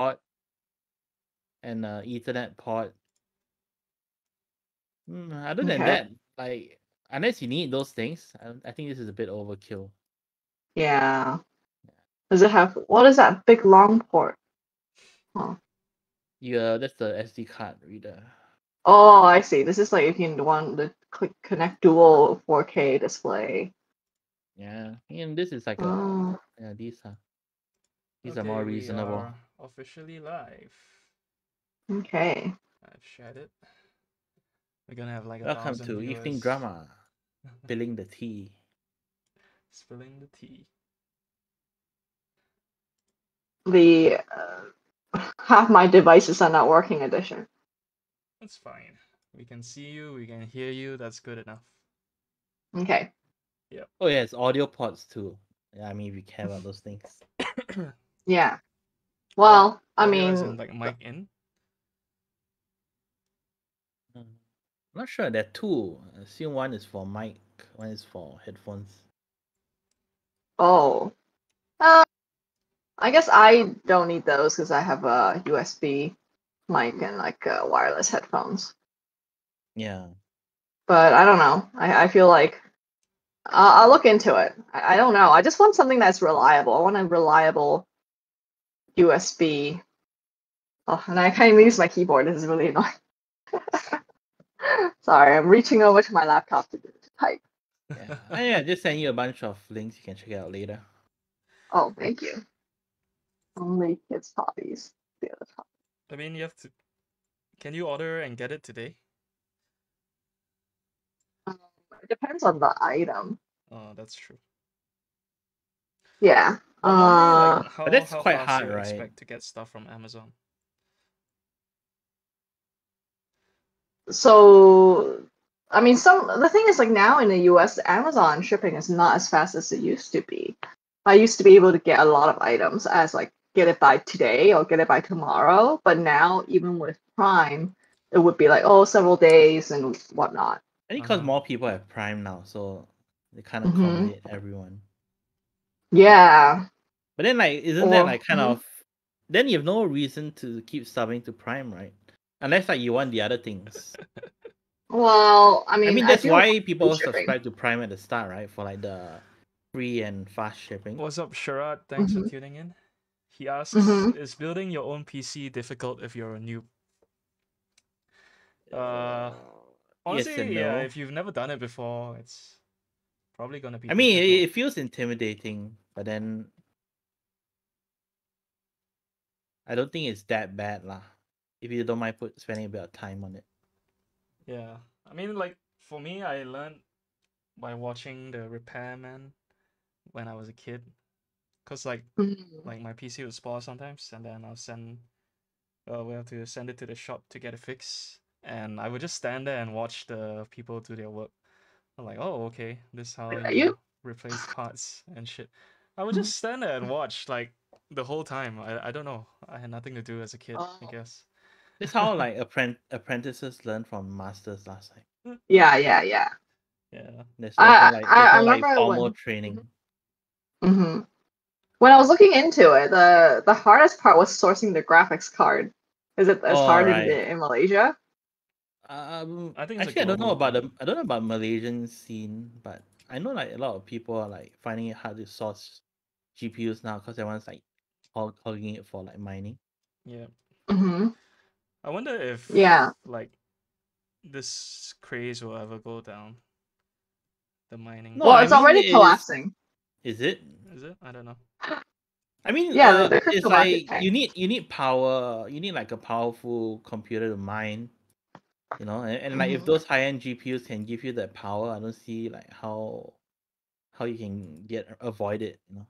port and Ethernet port. Other than Okay. that, like unless you need those things, I think this is a bit overkill. Yeah. Does it have what is that big long port? Oh. Yeah, that's the SD card reader. Oh, I see. This is like if you want to click connect dual 4K display. Yeah, and this is like Oh, yeah, these are Okay, more we reasonable. are officially live. okay. I've shared it. We're gonna have like Welcome 1,000 to viewers. Evening Drama, spilling the tea. Spilling the tea. The half my devices are not working edition. That's fine. We can see you, we can hear you, that's good enough. Okay. Yep. Oh yeah, it's audio pods too. Yeah, I mean if you care about those things. Yeah. Well, I Audio mean, as in like mic in? I'm not sure. There are two. I assume one is for mic, one is for headphones. oh. I guess I don't need those because I have a USB mic and like wireless headphones. Yeah. But I don't know. I feel like I'll look into it. I don't know. I just want something that's reliable. I want a reliable USB. Oh, and I can't even use my keyboard. This is really annoying. Sorry, I'm reaching over to my laptop to type. Yeah. Yeah, just send you a bunch of links you can check it out later. Oh, thank you. Only kids' hobbies. The other topic. I mean, you have to. Can you order and get it today? It depends on the item. Oh, that's true. Yeah. But normally, like, But that's how quite fast do hard, you right? expect to get stuff from Amazon? So, I mean, the thing is like now in the US, Amazon shipping is not as fast as it used to be. I used to be able to get a lot of items as like get it by today or get it by tomorrow, but now even with Prime, it would be like several days and whatnot. I think because more people have Prime now, so they kind of Mm-hmm. accommodate everyone. Yeah. But then, like, isn't that like kind of? Then you have no reason to keep subbing to Prime, right? Unless like you want the other things. Well, I mean, that's do why people free shipping. subscribe to Prime at the start, right? For like the free and fast shipping. What's up, Sharad? Thanks for tuning in. He asks, is building your own PC difficult if you're a noob? Honestly, yes and yeah, no. if you've never done it before, it's probably gonna be I mean, difficult. it feels intimidating, but then I don't think it's that bad lah. If you don't mind spending a bit of time on it. Yeah, I mean, like for me, I learned by watching the Repairman when I was a kid, cause like my PC would spoil sometimes, and then I'll send, we have to send it to the shop to get it fixed, and I would just stand there and watch the people do their work. I'm like, oh, okay, this is how you replace parts and shit. I would just stand there and watch like the whole time. I don't know. I had nothing to do as a kid, I guess. That's how like apprentices learn from masters last time. Yeah. Yeah. There's no like formal when, training. When I was looking into it, the hardest part was sourcing the graphics card. Is it as hard in Malaysia? I think actually I don't know about Malaysian scene, but I know like a lot of people are like finding it hard to source GPUs now because everyone's like hogging it for like mining. Yeah. Mm-hmm. I wonder if like this craze will ever go down. The mining. No, it's already collapsing. Is it? Is it? I don't know. I mean, yeah, it's like you need power. You need like a powerful computer to mine. You know, and like if those high end GPUs can give you that power, I don't see like how you can avoid it. You know.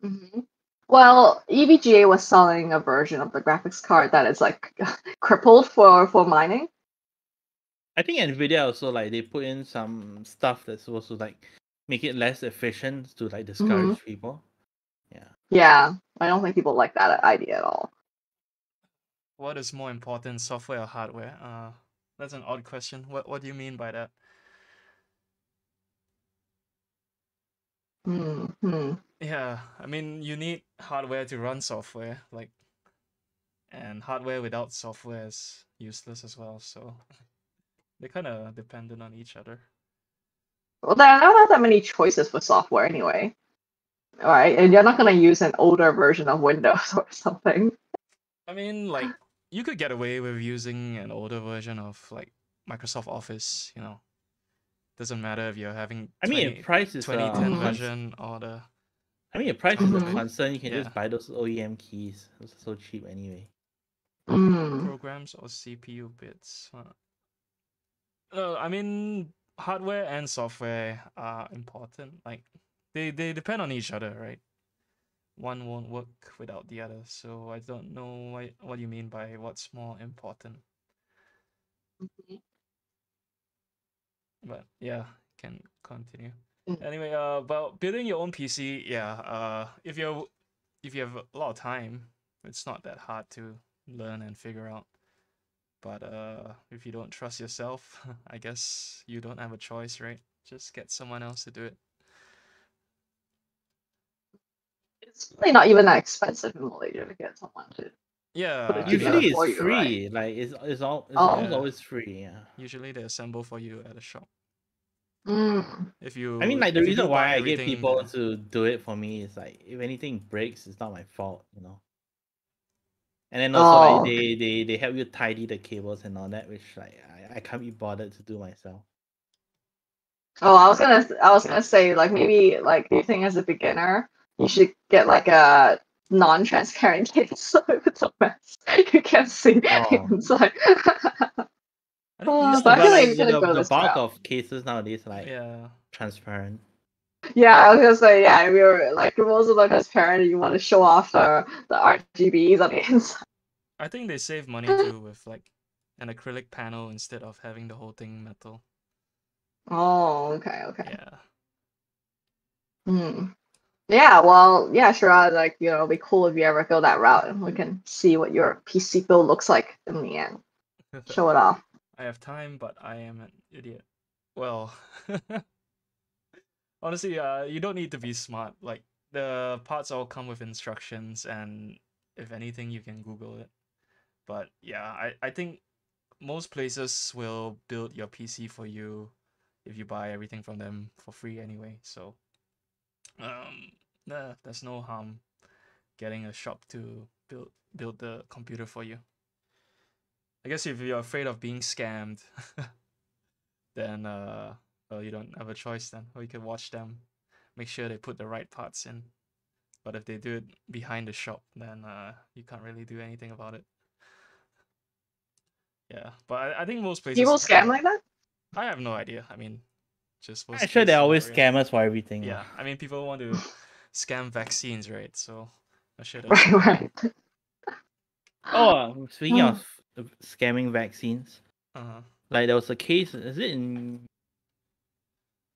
Mm-hmm. Well, EVGA was selling a version of the graphics card that is like crippled for mining. I think Nvidia also like they put in some stuff that's supposed to like make it less efficient to like discourage people. Yeah. Yeah, I don't think people like that idea at all. What is more important, software or hardware? That's an odd question. What do you mean by that? Mm-hmm. Yeah, I mean you need hardware to run software. Like and hardware without software is useless as well. So they're kind of dependent on each other. Well, there are not that many choices for software anyway, right? And you're not gonna use an older version of Windows or something. I mean, like you could get away with using an older version of like Microsoft Office. Doesn't matter if you're having I mean, if price is 2010 Mhm. version or the I mean, if price is a Mhm. concern, you can Yeah. just buy those OEM keys. Those are so cheap anyway. Mm. programs or CPU bits. No, I mean hardware and software are important. Like they depend on each other, right? One won't work without the other. So I don't know what you mean by what's more important. But yeah, can continue. Mm. Anyway, about building your own PC, yeah. If you have a lot of time, it's not that hard to learn and figure out. But if you don't trust yourself, I guess you don't have a choice, right? Just get someone else to do it. It's really not even that expensive in Malaysia to get someone to put Yeah, it I together Usually mean, it's for you, right? free. Like it's almost Yeah. always free. Yeah. Usually they assemble for you at a shop. Mm. If I mean, you like the if you do reason why buy I get everything people there, to do it for me is like if anything breaks, it's not my fault, And then also like Oh, they help you tidy the cables and all that, which like I can't be bothered to do myself. oh, I was gonna say like maybe like you think as a beginner you should get like a non-transparent case so if it's a mess you can't see Oh. inside. I think these But I But feel days, like like you're gonna go the this bulk route. of cases nowadays are like yeah, Yeah, transparent. I was gonna say yeah. If you're like most of them transparent, and you want to show off the RGBs on the inside. I think they save money too with like an acrylic panel instead of having the whole thing metal. Oh, okay, okay. Yeah. Hmm. Yeah, well, yeah, sure. Like, it'd be cool if you ever go that route and we can see what your PC build looks like in the end. Show it off. I have time, but I am an idiot. Well, honestly, you don't need to be smart. Like the parts all come with instructions, and if anything, you can Google it. But yeah, I think most places will build your PC for you if you buy everything from them for free anyway. So, there's no harm getting a shop to build the computer for you. I guess if you're afraid of being scammed, then well, you don't have a choice then. Or you can watch them, make sure they put the right parts in. But if they do it behind the shop, then you can't really do anything about it. Yeah, but I think most places. People scam like that? I have no idea. I mean, just worst I'm sure case there are always scenario. scammers for everything. Yeah, I mean, people want to scam vaccines, right? So I'm sure they'll Right, scam right. you. Oh, speaking of scamming vaccines, Uh-huh. like there was a case. Is it in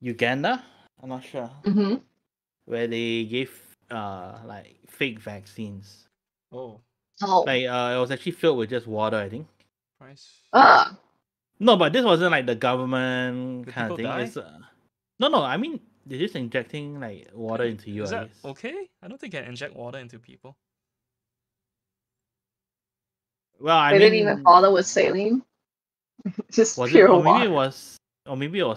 Uganda? I'm not sure. Mm-hmm. Where they gave like fake vaccines. Oh, Oh. Like it was actually filled with just water, I think. price. No, but this wasn't like the government Did kind of people thing. die? It's no. I mean, they're just injecting like water into you. Is I that guess. okay? I don't think you can inject water into people. Well, I They mean, didn't even bother with saline. Just was it? pure Or maybe water. it was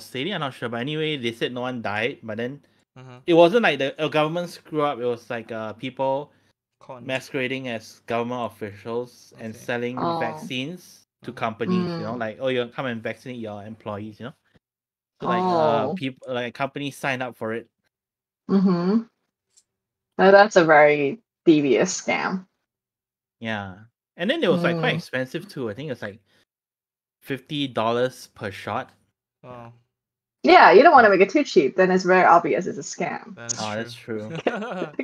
saline. I'm not sure. But anyway, they said no one died. But then Uh-huh. it wasn't like a government screw up. It was like people Con. masquerading as government officials and Okay. selling Oh. vaccines to Uh-huh. companies. Mm. Like, oh, you come and vaccinate your employees. So Oh. people like companies sign up for it. Mm-hmm. Now that's a very devious scam. Yeah, and then it was like quite Mm. expensive too. I think it's like $50 per shot. Oh, Yeah, you don't want to make it too cheap. Then it's very obvious it's a scam. that is Oh, true. that's true.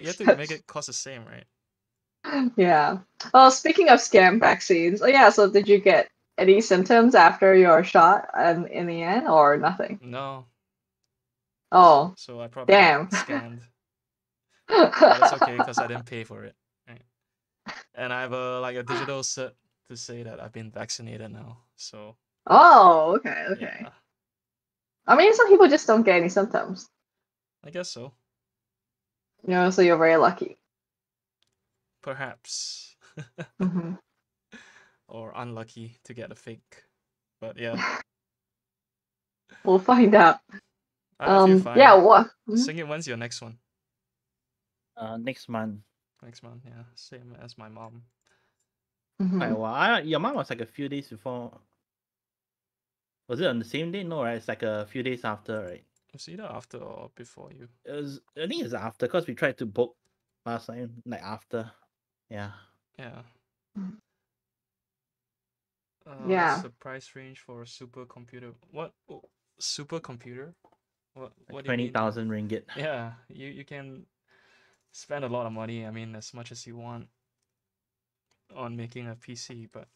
You have to make it cost the same, right? Yeah. Oh, speaking of scam vaccines, oh yeah, so did you get any symptoms after your shot in the end or nothing? No. Oh, So I probably damn. got scammed. But it's okay because I didn't pay for it. Right? And I have a digital cert to say that I've been vaccinated now. So Oh, okay, okay. yeah, I mean, some people just don't get any symptoms, I guess so. so you're very lucky. Perhaps. Hmm or unlucky to get a fake. But yeah, We'll find out. I feel fine. Yeah. What? Sing it. When's your next one? Next month. Next month, yeah. Same as my mom. Quite a while. Your mom was like a few days before. Was it on the same day? No, right? It's like a few days after, right? Was either after or before you? I think it's after because we tried to book last time, like after. Yeah. Yeah. Yeah. What's the price range for a supercomputer? What supercomputer? What do you mean? 20,000 ringgit. Yeah, you can spend a lot of money. I mean, as much as you want on making a PC, but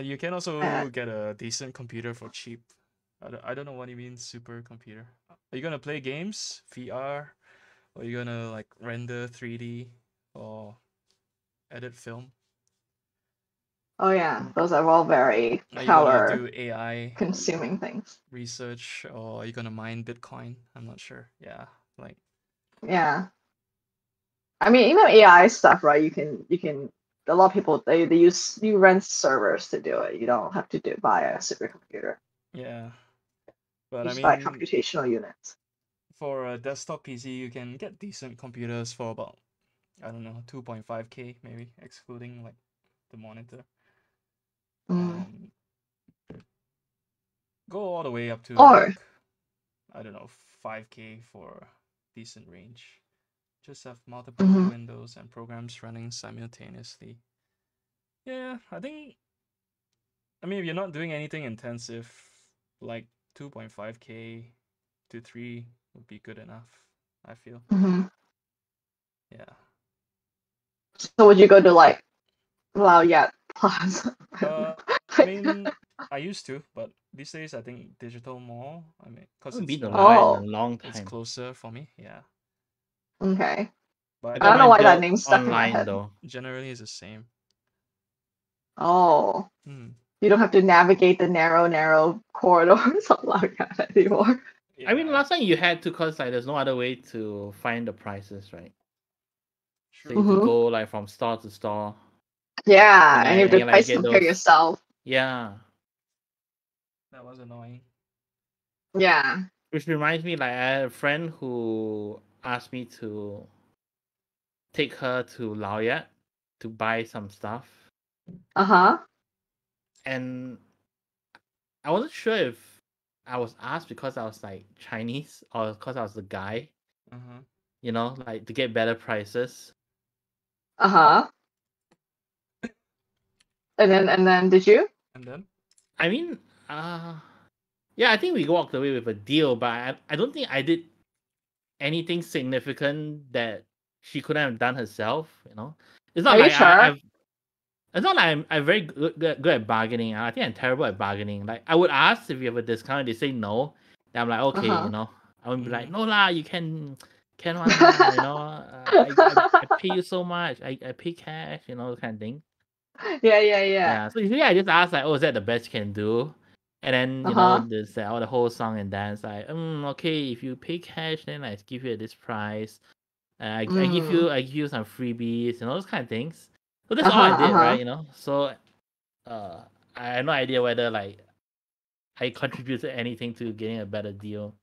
you can also get a decent computer for cheap. I don't know what you mean supercomputer. Are you gonna play games, VR, or are you gonna like render 3D or edit film? Oh yeah, those are all very Are you gonna power do AI consuming things. research, or are you gonna mine Bitcoin? I'm not sure. Yeah, like Yeah. I mean, even AI stuff, right? You can. A lot of people you rent servers to do it. You don't have to buy a supercomputer. yeah. But You I just buy mean, computational units. for a desktop PC, you can get decent computers for about, I don't know, 2.5K maybe, excluding like the monitor. And go all the way up to Or like, I don't know, 5K for decent range. Just have multiple windows and programs running simultaneously. Yeah, I think, I mean, if you're not doing anything intensive, like 2.5K to 3 would be good enough, I feel. Yeah. So would you go to like Laoyat Plaza? I mean, I used to, but these days I think Digital Mall. I mean, I because haven't it's been to more, Lai in a long it's time. closer for me. Yeah, Okay. but I I got don't know mine why that built name's stuck in my online head. though. generally it's the same. Oh. You don't have to navigate the narrow corridors of Laoyat anymore. Yeah. I mean, last time you had to, cause like there's no other way to find the prices, right? So you have to go like from store to store. Yeah, And and you have and to like price get compare those. yourself. Yeah. That was annoying. Yeah. Which reminds me, like I had a friend who asked me to take her to Laoyat to buy some stuff. And I wasn't sure if I was asked because I was like Chinese or because I was the guy. You know, like to get better prices. And then did you? And then? I mean, yeah, I think we walked away with a deal, but I don't think I did anything significant that she couldn't have done herself. You know, it's not Are like you sure? It's not like I'm very good at bargaining. I think I'm terrible at bargaining. Like I would ask if you have a discount, they say no. Then I'm like, okay, you know. I would be like, no lah, you can one lah, you know. I pay you so much. I pay cash, you know, kind of thing. Yeah. Yeah. So usually I just ask like, oh, is that the best you can do? And then you know, there's all the whole song and dance. Like, okay, if you pay cash, then I give you at this price. I give you some freebies, you know, those kind of things. So that's all I did, right? You know, so I have no idea whether like I contributed anything to getting a better deal.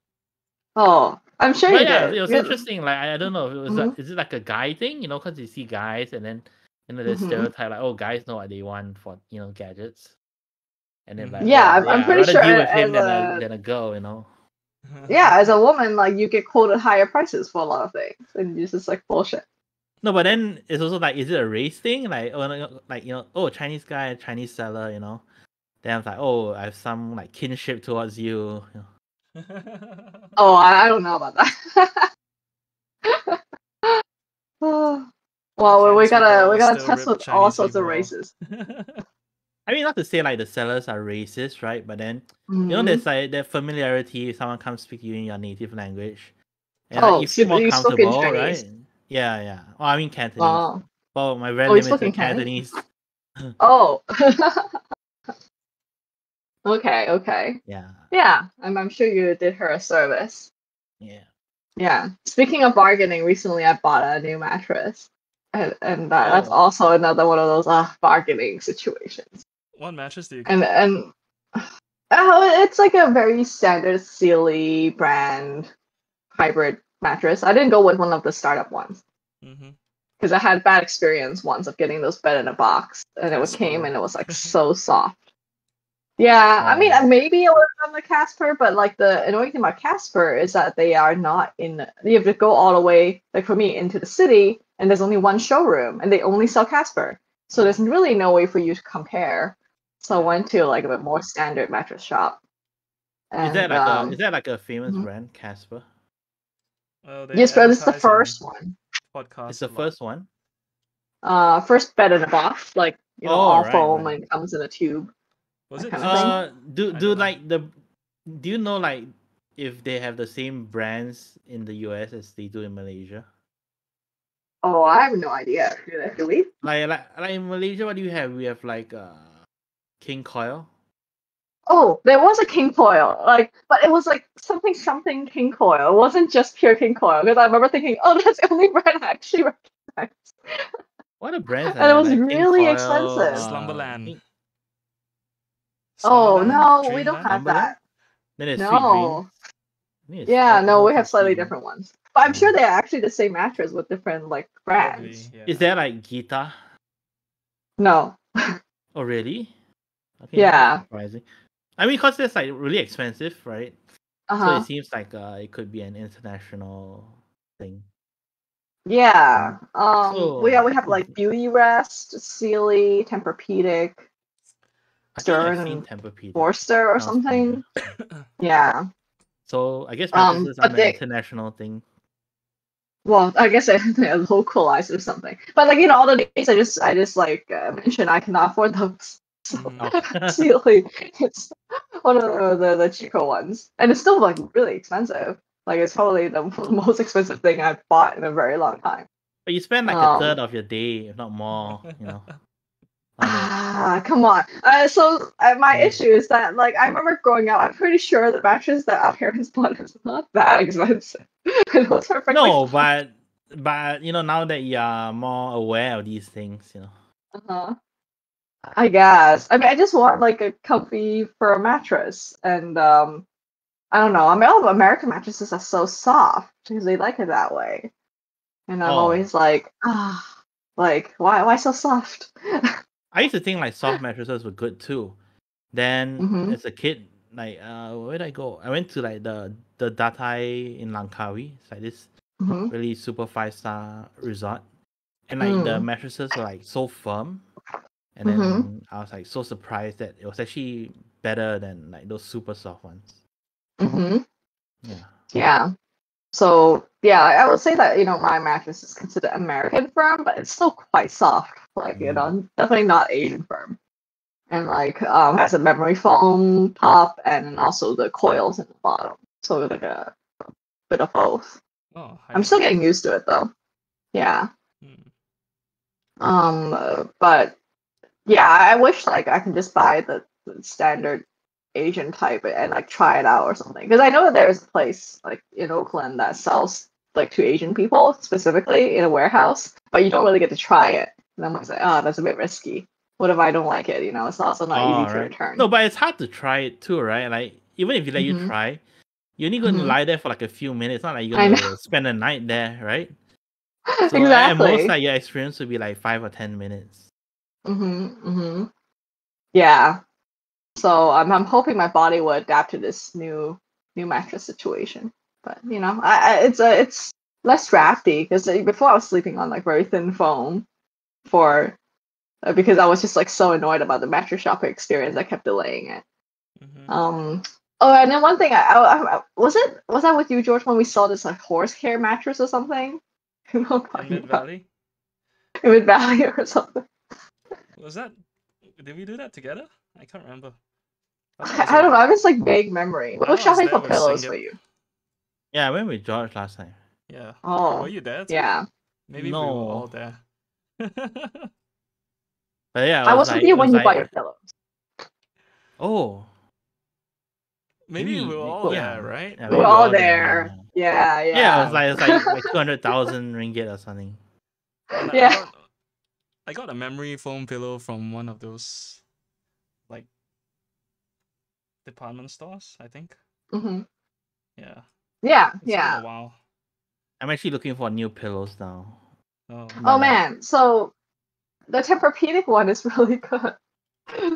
Oh, I'm sure But you yeah, did. it was interesting. Like I don't know if it was Mhm. is it like a guy thing? You know, because you see guys and then there's stereotype like, oh, guys know what they want for gadgets, and then like Yeah, oh I'm yeah, I'd pretty rather sure deal with him as than a girl, you know. yeah, as a woman, like you get quoted higher prices for a lot of things, and it's just like bullshit. No, but then it's also like, is it a race thing? Like, like oh, Chinese guy, Chinese seller, you know. Then I was like, oh, I have some like kinship towards you. Oh, I don't know about that. Well, we gotta test with all sorts of races. I mean, not to say like the sellers are racist, right? But then you know, there's like that familiarity. If someone comes speak to you in your native language, and like, you feel more comfortable, right? Yeah. Well, I mean Cantonese. Oh. Well, my very Oh, he's limited speaking Cantonese. Cantonese. Oh. Okay. Yeah, I'm sure you did her a service. Yeah. Yeah. Speaking of bargaining, recently I bought a new mattress. and that's also another one of those bargaining situations. What mattress do you And get? it's like a very standard Sealy brand hybrid mattress. I didn't go with one of the startup ones Mm-hmm. because I had bad experience once of getting those bed in a box, and it came Casper. and it was like so soft. Yeah, I mean, maybe it would have done the Casper, but like the annoying thing about Casper is that they are not in. You have to go all the way, like for me, into the city, and there's only one showroom, and they only sell Casper, so there's really no way for you to compare. So I went to like a bit more standard mattress shop. And, is that like a famous brand, Casper? Oh, they yes, but it's the advertise on first one. podcasts It's the a lot. first one. First bed in a box, like all right, foam right. and comes in a tube. Was it kind of thing? Do you know like if they have the same brands in the US as they do in Malaysia? Oh, I have no idea. Do we? Like in Malaysia, what do you have? We have like King Coil. Oh, there was a king coil, but it was like something king coil. It wasn't just pure king coil because I remember thinking, oh, that's the only brand I actually recognize. What are brands? And it was like really King expensive. Slumberland. Oh no, we don't Dreamland? have that. Then it's No. Sweet Dreams. Yeah, no, we have Sweet slightly Dreams. different ones. But I'm sure they're actually the same mattress with different like brands. Probably, yeah. Is there like Gita? No. Oh really? Okay, Yeah. surprising. I mean, because it's like really expensive, right? So it seems like it could be an international thing. Yeah. We have like Beauty Rest, Sealy, Tempur-Pedic, Stern, and Forster or something. Yeah. So I guess mattresses are an international thing. Well, I guess they're localized or something. But like all the days I just like mentioned I cannot afford those. So Sealy, it's one of the cheaper ones, and it's still like really expensive. Like it's probably the most expensive thing I've bought in a very long time. But you spend like a third of your day, if not more, Come on. So my issue is that like I remember growing up, I'm pretty sure the mattress that our parents bought is not that expensive. Those are no, but now that you are more aware of these things, I guess. I mean, I just want like a comfy fur mattress, and I don't know. I mean, all of American mattresses are so soft because they like it that way, and I'm always like, like why so soft? I used to think like soft mattresses were good too. Then as a kid, like where did I go? I went to like the Datai in Langkawi. It's like this really super 5-star resort, and like the mattresses were like so firm. And then I was like so surprised that it was actually better than like those super soft ones. Yeah. So yeah, I would say that my mattress is considered American firm, but it's still quite soft. Like definitely not Asian firm. And like has a memory foam top and also the coils in the bottom. So like a bit of both. Oh, I'm still getting used to it though. Yeah. But yeah, I wish like I can just buy the standard Asian type and like try it out or something. Because I know that there's a place like in Oakland that sells like to Asian people specifically in a warehouse, but you don't really get to try it. And I'm like, that's a bit risky. What if I don't like it? It's also not easy to return. No, but it's hard to try it too, right? Like even if you let you try, you're only going to lie there for like a few minutes. It's not like you're going to spend a night there, right? So exactly. At most, like your experience would be like 5 or 10 minutes. Yeah. So I'm hoping my body will adapt to this new mattress situation. But it's less drafty because before I was sleeping on like very thin foam because I was just like so annoyed about the mattress shopper experience. I kept delaying it. Oh, and then one thing was I with you, George, when we saw this like horsehair mattress or something? In Mid-Valley? In Mid-Valley or something. Was that? Did we do that together? I can't remember. I don't know. I have this like vague memory. We were shopping for pillows for you. Yeah, I went with George last time. Yeah. Oh. Were you there too? Yeah. Maybe we were all there. But yeah, I was with you when you bought your pillows. Oh. Maybe we were all there, right? We were all there. Yeah. Yeah, it was like 200,000 ringgit or something. And Yeah. I got a memory foam pillow from one of those like department stores, I think. Hmm. Yeah. Yeah, It's been a yeah. while. I'm actually looking for new pillows now. Oh. Oh But man, so the Tempur-Pedic one is really good.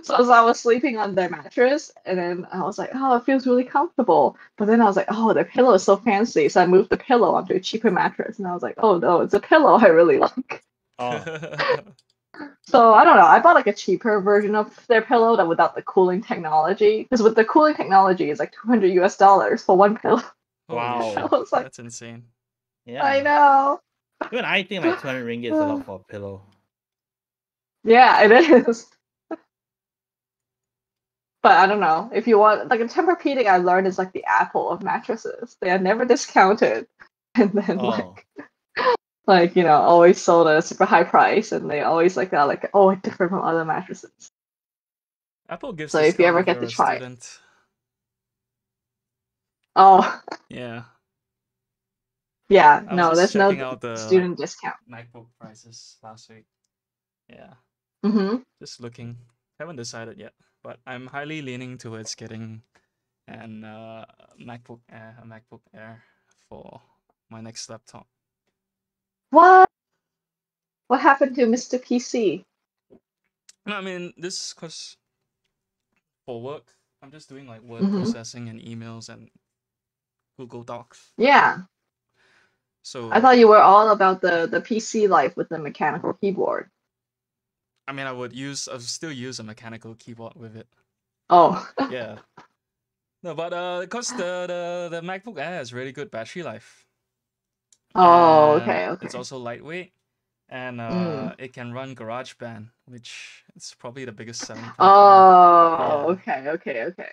So as I was sleeping on the mattress, and then I was like, oh, it feels really comfortable. But then I was like, oh, the pillow is so fancy. So I moved the pillow onto a cheaper mattress, and I was like, oh no, it's a pillow I really like. oh, So I don't know. I bought like a cheaper version of their pillow that without the cooling technology. Because with the cooling technology, it's like $200 for one pillow. Holy Wow. shit. I was like, That's insane. I yeah. know. Even I think like 200 ringgit is a lot for a pillow. Yeah, it is. But I don't know. If you want like a Tempur-Pedic, I learned is like the Apple of mattresses. They are never discounted, and then Oh, like always sold at a super high price, and they always like are like different from other mattresses. Apple gives So if you discount ever if get you're to a try it, student. oh Yeah. yeah, I was no, just there's no checking out the like student discount. MacBook prices last week. Yeah. Mm-hmm. Just looking. Haven't decided yet, but I'm highly leaning towards getting an a MacBook Air for my next laptop. What happened to Mr. PC? No, I mean this because for work, I'm just doing like word Mm-hmm. processing and emails and Google Docs. Yeah, I So thought you were all about the PC life with the mechanical keyboard. I mean, I'll still use a mechanical keyboard with it. Oh. Yeah. No, but because the MacBook Air has really good battery life, Oh, and okay, it's okay. also lightweight, and Mm. it can run GarageBand, which is probably the biggest selling point for me. Oh, Yeah, okay.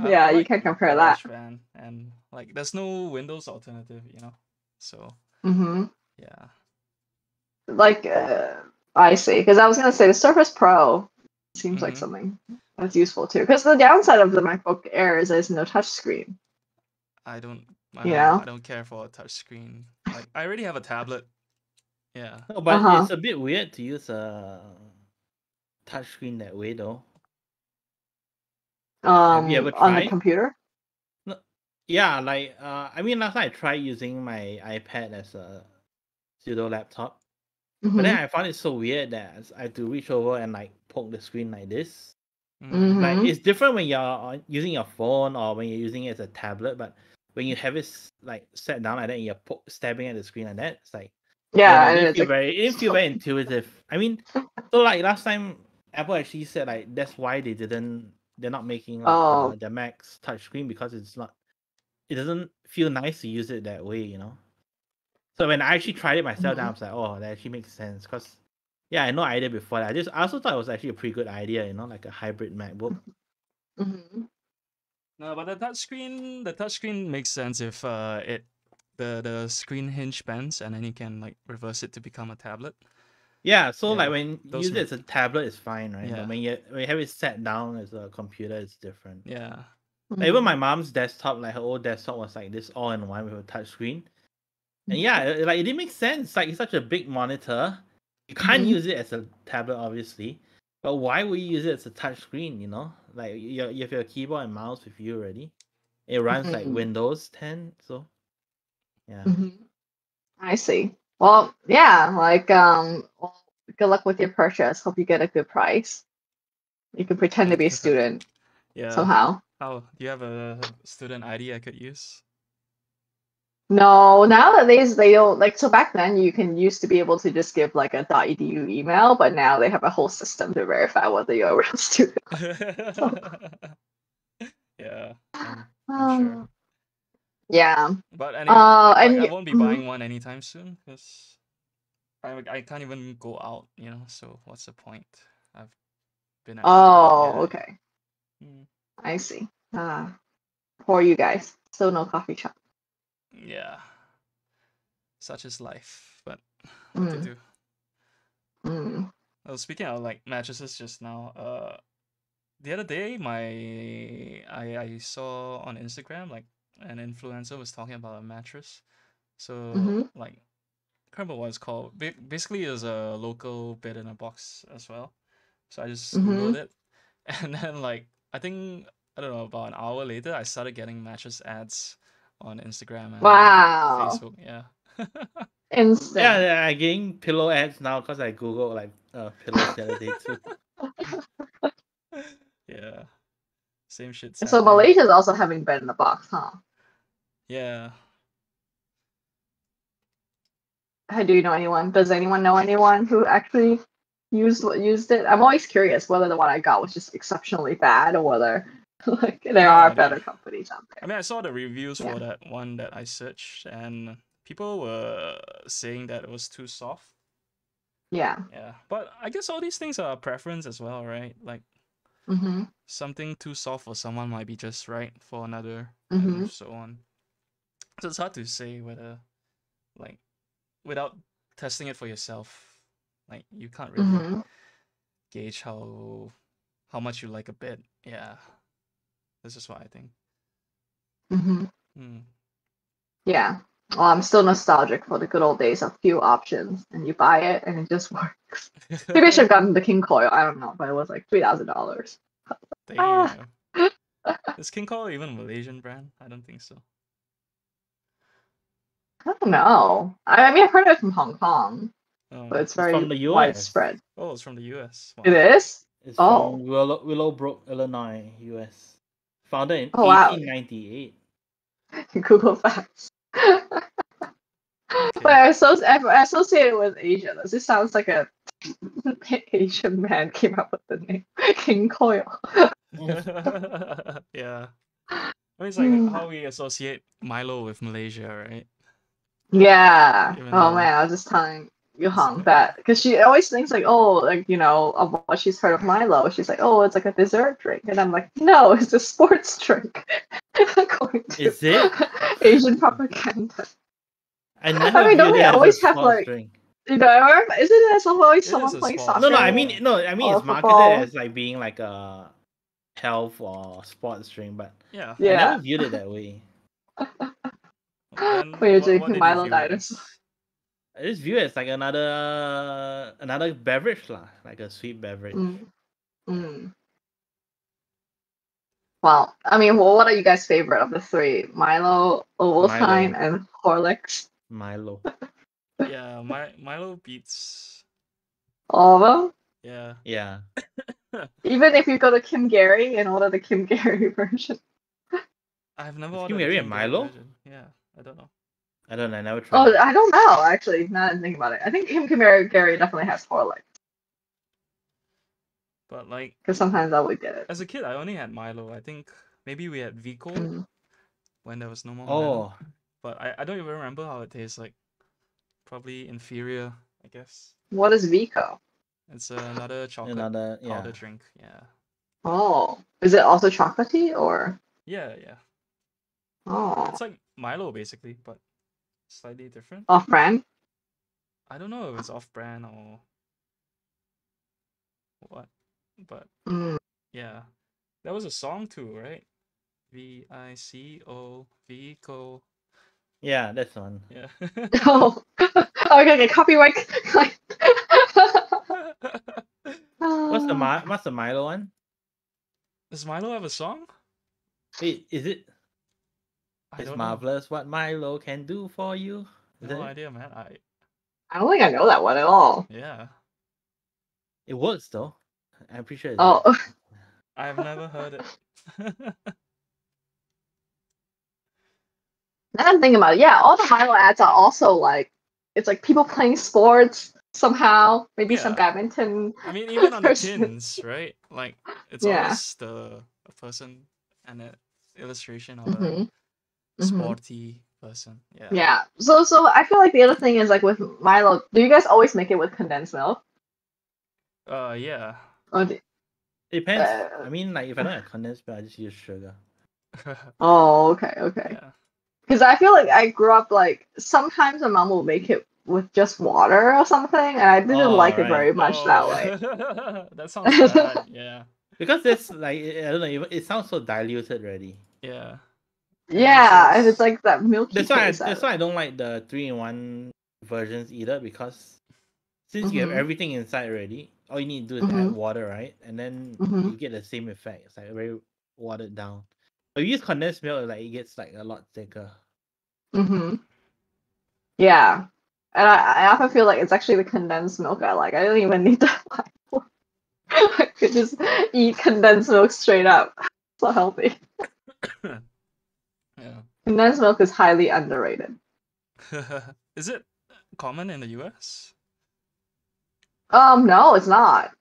I Yeah, you like can't compare that. GarageBand, and like there's no Windows alternative, you know. So Mm-hmm. yeah, Like, I see. Because I was gonna say the Surface Pro seems like mm-hmm. something that's useful too. Because the downside of the MacBook Air is there's no touchscreen. I don't You know? I don't care for a touchscreen. Like I already have a tablet. Yeah. no, but Uh-huh. it's a bit weird to use a touchscreen that way, though. Have you ever On the tried? computer. No, yeah, like I mean, last time I tried using my iPad as a pseudo laptop, but then Mm-hmm. I found it so weird that I had to reach over and like poke the screen like this. Mm. Like Mm-hmm. it's different when you're using your phone or when you're using it as a tablet, but when you have it like set down like that and you're stabbing at the screen like that, it's like I don't know, Yeah, it and didn't it's feel like very, it didn't feel very intuitive. I mean, so like last time Apple actually said like that's why they're not making like oh. the Mac's touchscreen because it doesn't feel nice to use it that way, you know. So when I actually tried it myself, then I Mm-hmm. was like, oh, that actually makes sense. Cause yeah, I had no idea before that. I also thought it was actually a pretty good idea, you know, like a hybrid MacBook. Mm-hmm. No, but the touchscreen makes sense if the screen hinge bends and then you can like reverse it to become a tablet. Yeah, so like Yeah, when you those use it as a tablet, it's fine, right? yeah, But when you have it set down as a computer, it's different. yeah. Like, even Mm-hmm. my mom's desktop, like her old desktop, was like this all-in-one with a touchscreen. And yeah, like it didn't make sense. Like it's such a big monitor. You can't Mm-hmm. use it as a tablet, obviously. But why would you use it as a touchscreen? You know, like you have your keyboard and mouse with you already. It runs like Mm-hmm. Windows 10, so yeah. Mm-hmm. I see. Well, yeah, like well, good luck with your purchase. Hope you get a good price. You can pretend to be a student Yeah. somehow. Oh, do you have a student ID I could use? No, nowadays they don't like so back then you can used to be able to just give like a .edu email, but now they have a whole system to verify whether you're a real student. Yeah, I'm sure. Um, yeah. But anyway, like I won't be Mhm. buying one anytime soon because I can't even go out, you know. So what's the point? I've been at home. Oh, Yeah. okay. Mm, I see. For you guys. Still no coffee shop. yeah. Such is life. But what to Mm, do? mm, Well, speaking of like mattresses just now, the other day I saw on Instagram like an influencer was talking about a mattress. So mm-hmm. like can't remember what it's called. Basically, it's a local bed in a box as well. So I just Mhm. Googled it, and then like I think I don't know about an hour later, I started getting mattress ads on Instagram and Wow. Facebook. Yeah. Instant. Yeah, I'm getting pillow ads now because I Googled like pillows the other day too. Yeah. Same shit. So Malaysia's also having bed in the box, huh? Yeah. Do you know anyone? Does anyone know anyone who actually used it? I'm always curious whether the one I got was just exceptionally bad or whether like there No are idea. better companies out I there. mean, I saw the reviews Yeah. for that one that I searched, and people were saying that it was too soft. Yeah. Yeah, but I guess all these things are preference as well, right? Like Mm-hmm. something too soft for someone might be just right for another, Mm-hmm. and so on. So it's hard to say whether, like, without testing it for yourself, like you can't really Mm-hmm. gauge how much you like a bed. Yeah, this is what I think. Mm-hmm. Hmm. Yeah. Well, I'm still nostalgic for the good old days of few options, and you buy it and it just works. Maybe I should have gotten the king coil. I don't know, but it was like $3,000. Damn. Is King Coil even a Malaysian brand? I don't think so. I don't know. I mean, I've heard of it from Hong Kong, but it's very from the US. widespread. Oh, it's from the US. Wow. It is? It's Oh. from Willowbrook, Illinois, US. Founded in Oh, wow. 1898. Google Facts. Okay. But I associate it with Asia. This sounds like a Asian man came up with the name King Coil. Yeah. I mean, it's like how we associate Milo with Malaysia, right? Yeah. Even Oh though man, I was just telling Yuhang like- that because she always thinks like, oh, like of what she's heard of Milo. She's like, oh, it's like a dessert drink, and I'm like, no, it's a sports drink. According to Is it? Asian propaganda. I never mean, don't viewed we it as always a have, sports like, drink. isn't it as always It someone is a playing sports soccer? No, I drink, mean, yeah. it's or marketed football? as like being like a health or sports drink, but Yeah. I Yeah. never viewed it that way. Then When you're what drinking did Milo you view it dinosaur. as? I just view it as like another beverage lah, like a sweet beverage. Well, I mean, what are you guys' favorite of the three? Milo, Ovaltine, Milo. and Horlicks? Milo. Yeah, Milo beats. All of them? Yeah. Yeah. Even if you go to Kim Gary and order the Kim Gary version. I've never Is ordered Kim the Gary Kim and Gary Milo? version. Yeah, I don't know. I don't know. I never tried. Oh, I don't know, actually, now that I think about it. I think Kim Gary definitely has Horlicks. But like, Because sometimes I would get it. as a kid, I only had Milo. I think maybe we had Vico when there was no more Milo. Oh, But I don't even remember how it tastes like. Probably inferior, I guess. What is Vico? It's another chocolate powder drink. Yeah. Oh, is it also chocolatey or? Yeah. Oh, It's like Milo basically, but slightly different. off-brand? I don't know if it's off-brand or what, but yeah, that was a song too, right? Vico, Vico. yeah, that's one. Yeah. Oh, okay, copyright. What's the Milo one? Does Milo have a song? Wait, is it? I It's don't marvelous what Milo can do for you. Is know. No that it? idea, man. I don't think I know that one at all. Yeah. It works though. I'm pretty sure it Oh, works. I've never heard it. now I'm thinking about it. Yeah, all the Milo ads are also like, it's like people playing sports somehow. Maybe some Yeah. badminton. I mean, even on the person. tins, right? Like, it's Yeah. always a person and an illustration of Mhm. a sporty person. Yeah. Yeah. So I feel like the other thing is like with Milo, do you guys always make it with condensed milk? Yeah. Or It depends. I mean, like if I don't have condensed milk, I just use sugar. Oh, okay. Yeah. Because I feel like I grew up like sometimes my mom will make it with just water or something, and I didn't like it very much that way. That sounds bad. Yeah. Because that's like I don't know. It sounds so diluted already. Yeah. Yeah, and it's like that milky That's why. taste. That's why I don't like the 3-in-1 versions either, because since you have everything inside already, all you need to do is add water, right? And then you get the same effect. It's like very watered down. But you use condensed milk, like it gets like a lot thicker. Yeah. And I often feel like it's actually the condensed milk I like. I don't even need that Bible. I could just eat condensed milk straight up. So healthy. Yeah. Condensed milk is highly underrated. Is it common in the US? No, it's not.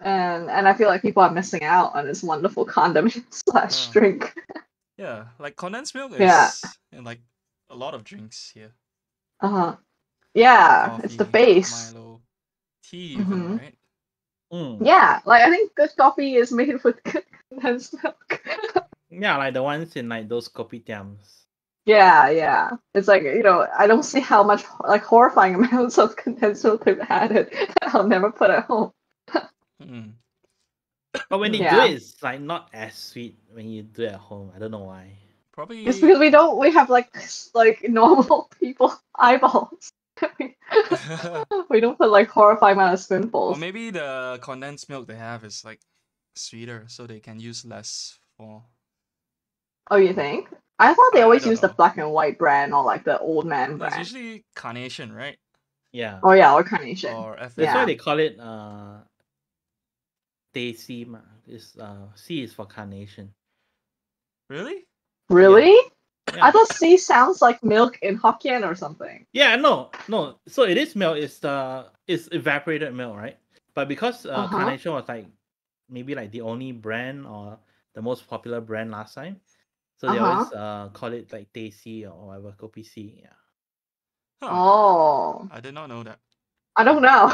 And I feel like people are missing out on this wonderful condiment / drink. Yeah, like condensed milk is Yeah. in like a lot of drinks here. Yeah, Coffee, it's the base. Milo, tea even, right? Yeah, like I think good coffee is made with condensed milk. Yeah, like the ones in like those kopitiams. Yeah. It's like, I don't see how much like horrifying amounts of condensed milk they've added. I'll never put at home. But when they do it, it's like not as sweet when you do it at home. I don't know why. Probably it's because we have like normal people eyeballs. We don't put like horrifying amount of spoonfuls. Or maybe the condensed milk they have is like sweeter, so they can use less for. Oh, you think? I thought they always don't use the know. black and white brand or like the old man It's brand. usually carnation, right? Yeah. Oh yeah, or carnation. Or FA. That's why they call it Teh-C. C is for carnation. Really? Really? Yeah. I thought C sounds like milk in Hokkien or something. Yeah, no. So it is milk. It's evaporated milk, right? But because carnation was like maybe like the only brand or the most popular brand last time, so they always call it like Teh-C or whatever, Kopi C. Yeah. Huh. Oh. I did not know that. I don't know.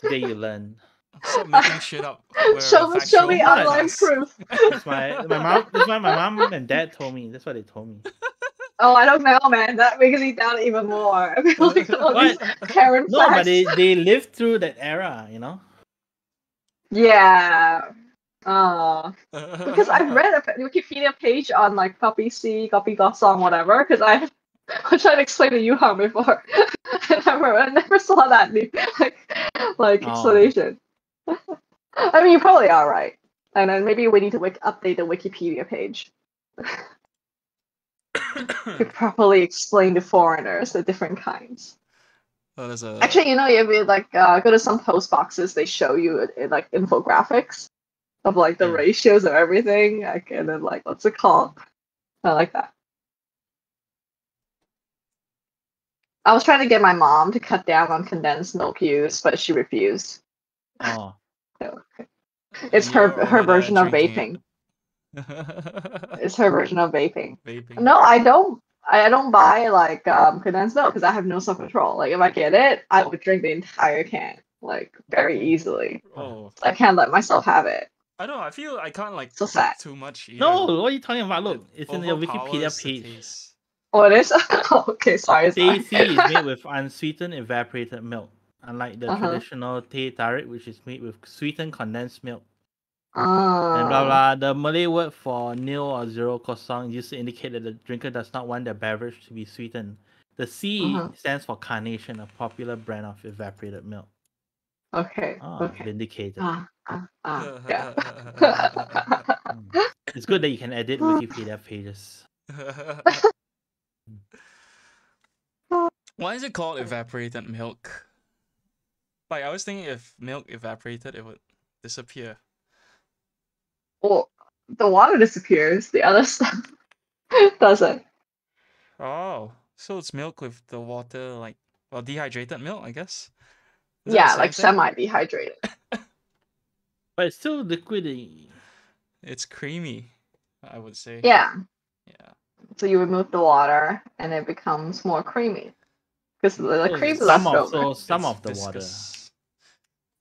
Today you learn. Stop making shit up. Show me online proof. That's why my mom and dad told me. That's what they told me. Oh, I don't know, man. That makes me doubt even more. I feel like all these Karen No, but facts. they lived through that era, Yeah. Because I've read a Wikipedia page on like Copy C, Copy Gosong, whatever. Because I tried to explain to Yuhan before, and I never saw that like explanation. I mean, you probably are right. And then maybe we need to update the Wikipedia page to properly explain to foreigners the different kinds. Actually, if you like go to some post boxes, they show you like infographics of like the ratios of everything. And then like, what's it called? I like that. I was trying to get my mom to cut down on condensed milk use, but she refused. Oh. It's her version of vaping. It's her version of vaping. No, I don't buy like condensed milk because I have no self-control. Like if I get it, I would drink the entire can like very easily. Oh. I can't let myself have it. I don't know. I feel I can't like so sad. too much either. No, what are you talking about? Look, it's in your Wikipedia page. Oh, it is? Okay, sorry. Teh-C is made with unsweetened evaporated milk, unlike the traditional teh tarik, which is made with sweetened condensed milk. And blah blah. The Malay word for nil or zero kosong used to indicate that the drinker does not want their beverage to be sweetened. The C stands for carnation, a popular brand of evaporated milk. Okay. Vindicated. Yeah. It's good that you can edit Wikipedia pages. Why is it called evaporated milk? Like I was thinking if milk evaporated, it would disappear. Well, the water disappears. The other stuff doesn't. Oh, so it's milk with the water, like dehydrated milk, I guess. Yeah, like semi-dehydrated. But it's still liquidy. It's creamy, I would say. Yeah. Yeah. So you remove the water, and it becomes more creamy because the cream's left over. Some of the water.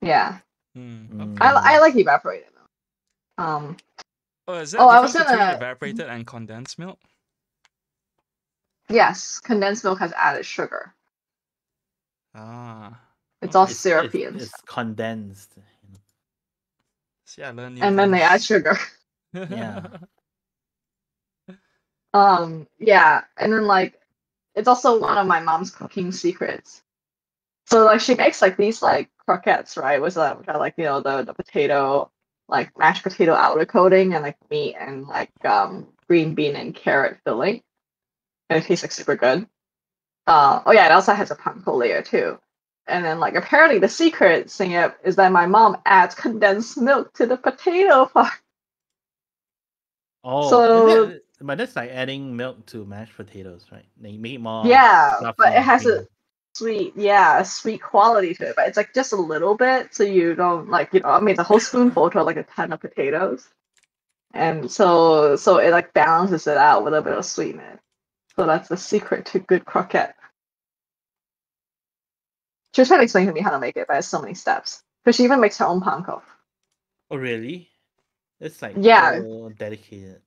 Yeah. Okay. I like evaporated milk. Is there a difference between evaporated and condensed milk? Yes, condensed milk has added sugar. It's all syrupy and it's condensed. See, I learned new and then they add sugar. Yeah. Yeah, and then like it's also one of my mom's cooking secrets. So like she makes like these like croquettes, right? Which are like the potato, like mashed potato outer coating and like meat and like green bean and carrot filling, and it tastes like super good. Oh yeah, it also has a panko layer too. And then like apparently the secret thing is that my mom adds condensed milk to the potato part. Oh, So but that's like adding milk to mashed potatoes, right? They make it more yeah, fluffy but it and has creamy. a sweet quality to it, but it's like just a little bit, so you don't like I mean, it's a whole spoonful to like a ton of potatoes, and so it like balances it out with a bit of sweetness. So that's the secret to good croquette. She was trying to explain to me how to make it, but it's so many steps. Because she even makes her own panko. Oh, really? It's like Yeah, so dedicated.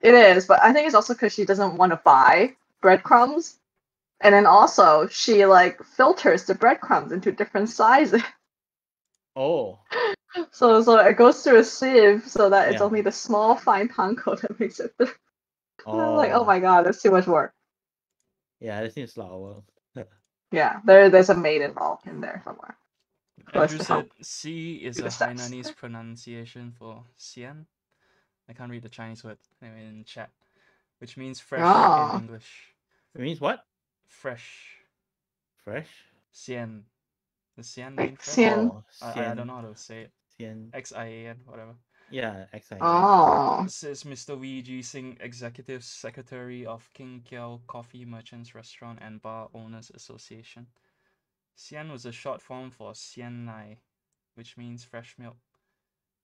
it is, but I think it's also because she doesn't want to buy breadcrumbs, and then also she like filters the breadcrumbs into different sizes. Oh, So it goes through a sieve so that it's yeah. only the small fine panko that makes it through. And I'm like, oh Oh, my god, that's too much work. yeah. This seems a lot of work. Yeah, there's a maid involved in there somewhere. For us Andrew to said help C is do the a steps. Hainanese pronunciation for Xian. I can't read the Chinese word in chat, which means fresh in Oh, English. It means what? Fresh. Fresh? Xian. Does Xian mean like fresh? Xian. Oh, I don't Xian. know how to say it. Xian. Xian, whatever. Yeah, XIA. Oh, This is Mr. Wee Ji Sing, Executive Secretary of King Kiao Coffee Merchants Restaurant and Bar Owners Association. Xian was a short form for Xian Nai, which means fresh milk.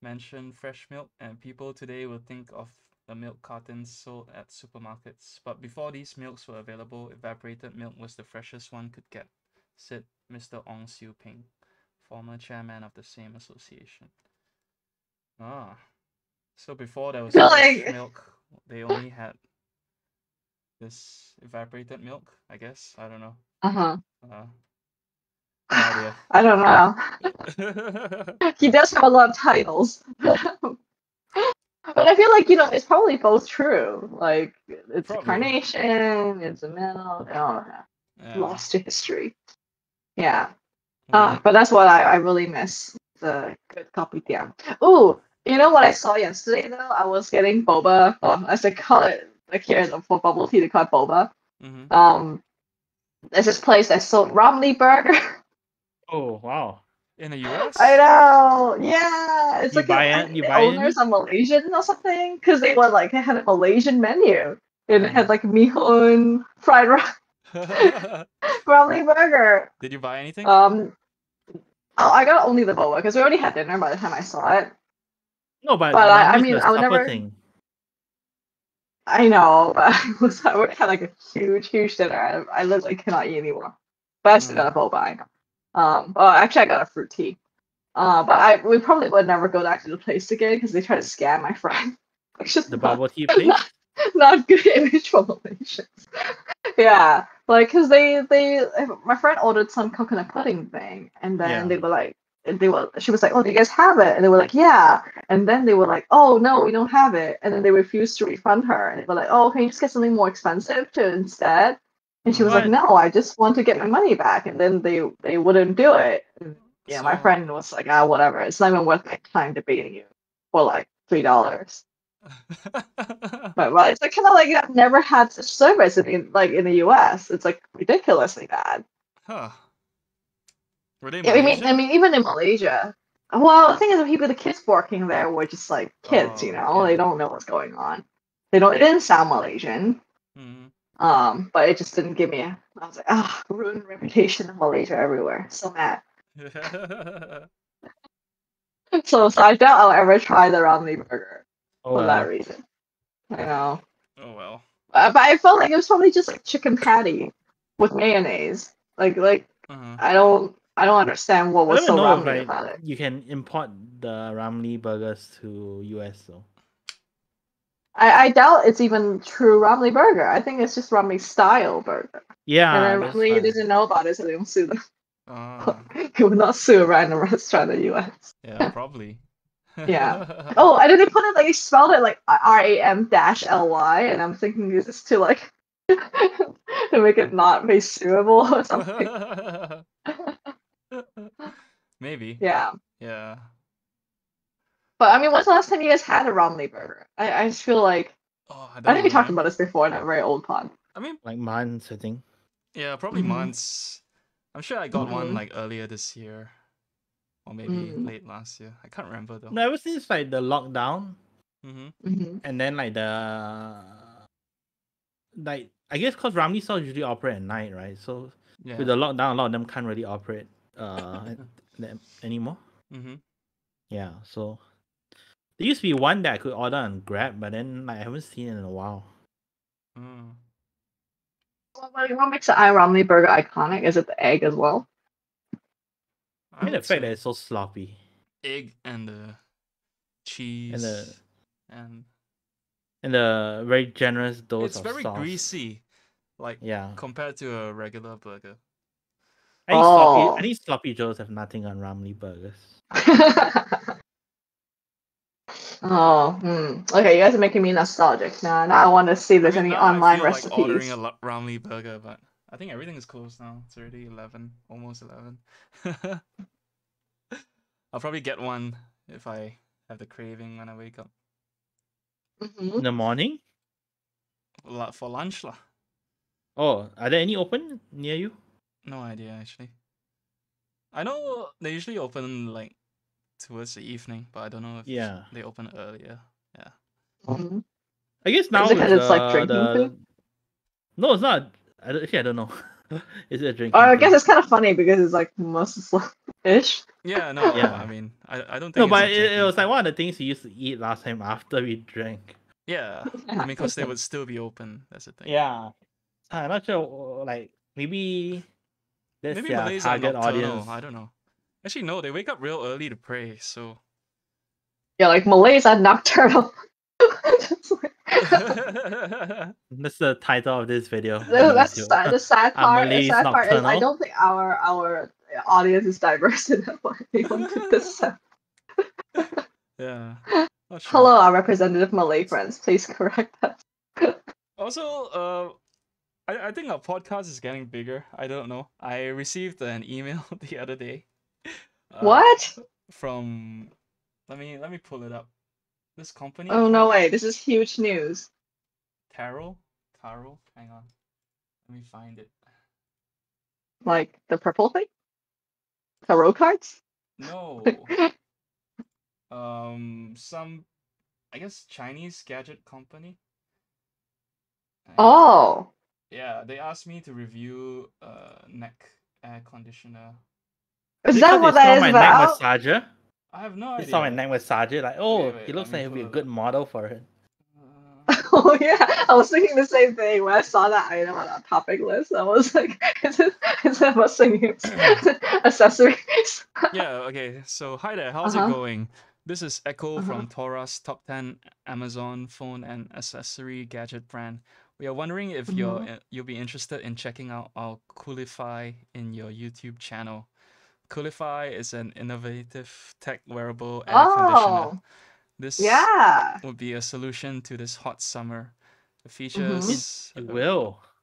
Mention fresh milk, and people today will think of the milk cartons sold at supermarkets. But before these milks were available, evaporated milk was the freshest one could get, said Mr. Ong Siu Ping, former chairman of the same association. Ah, so before there was I feel fresh like milk, they only had this evaporated milk, I guess. I don't know. uh-huh. No idea. I don't know. He does have a lot of titles. But I feel like, it's probably both true. Like, it's a Probably. carnation, it's a middle. Oh, Yeah. lost to history. Yeah. Weird. But that's what I really miss. The good kopitiam. Ooh, you know what I saw yesterday though? I was getting boba. Well, as they call it, like here for bubble tea, they call it boba. Mm-hmm. There's this place that sold Romney burger. Oh, wow. In the US? I know. Yeah, it's You like buy I it? think You the buy owners any? are Malaysian or something because they had a Malaysian menu. And it had Mm. like mihun, fried rice, Romney burger. Did you buy anything? Oh, I got only the boba because we already had dinner by the time I saw it. No, but But I Romney's mean, the I would supper never. thing. I know, but I would have like a huge dinner. I literally cannot eat anymore. But I still got a boba. I know. Well, actually, I got a fruit tea. But we probably would never go back to the place again because they tried to scam my friend. It's just The not, bubble tea place? not good image for Malaysians. Yeah, like because my friend ordered some coconut pudding thing, and then Yeah. she was like, oh, do you guys have it? And they were like, yeah. And then they were like, oh no, we don't have it. And then they refused to refund her, and they were like, oh, can you just get something more expensive to instead? And she was like, What? no, I just want to get my money back. And then they wouldn't do it. And, yeah, my So friend was like, ah, whatever. It's not even worth my time debating you for like $3. But it's like kind of like I've never had such service in the US. It's like ridiculously bad. Huh. Were they I mean, Malaysian? even in Malaysia. Well, the thing is, the kids working there were just like kids, Oh, They yeah. don't know what's going on. It didn't sound Malaysian. Mm-hmm. But it just didn't give me. I was like, ruined reputation of Malaysia everywhere. So mad. So I doubt I'll ever try the Ramly burger Oh, for that well. reason. I know. Oh well. But I felt like it was probably just like chicken patty with mayonnaise. Like Uh-huh. I don't understand what I was don't so know if Ramly about it. you can import the Ramly burgers to US though. I doubt it's even true Ramly burger. I think it's just Ramly style burger. Yeah, And then that's Ramly why. didn't know about it, so they don't sue them. Ah, He would not sue a random restaurant in the US. yeah, probably. Yeah. Oh, and then they put it like they spelled it like RAM-LY, and I'm thinking is this to like to make it not be suable or something. Maybe. Yeah. Yeah. But I mean, when's the last time you guys had a Romley burger? I just feel like Oh, I I don't think we know, talked man. about this before in a very old pod. I mean, Like months, I think. yeah, probably Mhm. months. I'm sure I got one Mhm. like earlier this year, or maybe late last year. I can't remember though. No, ever since like the lockdown, Mhm. and then like I guess because Ramly stores usually operate at night, right? So Yeah. with the lockdown, a lot of them can't really operate anymore. Yeah, so there used to be one that I could order and grab, but then like, I haven't seen it in a while. What makes the Romley burger iconic? Is it the egg as well? I mean, the fact that it's so sloppy. Egg and the cheese and the very generous dose it's of very sauce. greasy, like Yeah. compared to a regular burger. I think sloppy joes have nothing on Ramly burgers. Okay, you guys are making me nostalgic. Now I want to see if there's any online I feel recipes. like ordering a Ramly burger, but I think everything is closed now. It's already 11, almost 11. I'll probably get one if I have the craving when I wake up. In the morning? For lunch lah. Oh, are there any open near you? No idea actually. I know they usually open like towards the evening, but I don't know if they open earlier. Yeah. I guess now it's like drinking food? No, it's not. I don't know. Is it a drinking? I guess it's kind of funny because it's like Muslim-ish. Yeah, no. Yeah. I mean, I don't think. No, but it was like one of the things we used to eat last time after we drank. Yeah, I mean, because they would still be open. That's the thing. Yeah, I'm not sure. Like maybe maybe Malays are nocturnal. I don't know. Actually, no. They wake up real early to pray. So. Yeah, like Malays are nocturnal. That's the title of this video. That's the sad part. The sad part is I don't think our audience is diverse enough for anyone to decide. Yeah. Hello, our representative Malay friends. Please correct us. Also, I think our podcast is getting bigger. I don't know. I received an email the other day. What? From let me pull it up. This company. Oh no way! This is huge news. Tarot. Hang on. Let me find it. Like the purple thing? Tarot cards? No. Some, I guess Chinese gadget company. Oh. Yeah, they asked me to review neck air conditioner. Is that what that is about? Neck massager? I have no idea. They saw my neck massager, like, oh, he looks like he'll be a good model for it. Oh yeah, I was thinking the same thing when I saw that item on our topic list. I was like, is it about singing accessories? Yeah, okay. So hi there, how's it going? This is Echo from Taurus Top 10 Amazon phone and accessory gadget brand. We are wondering if you'll be interested in checking out our Coolify in your YouTube channel. Coolify is an innovative tech wearable air conditioner. This would be a solution to this hot summer. The features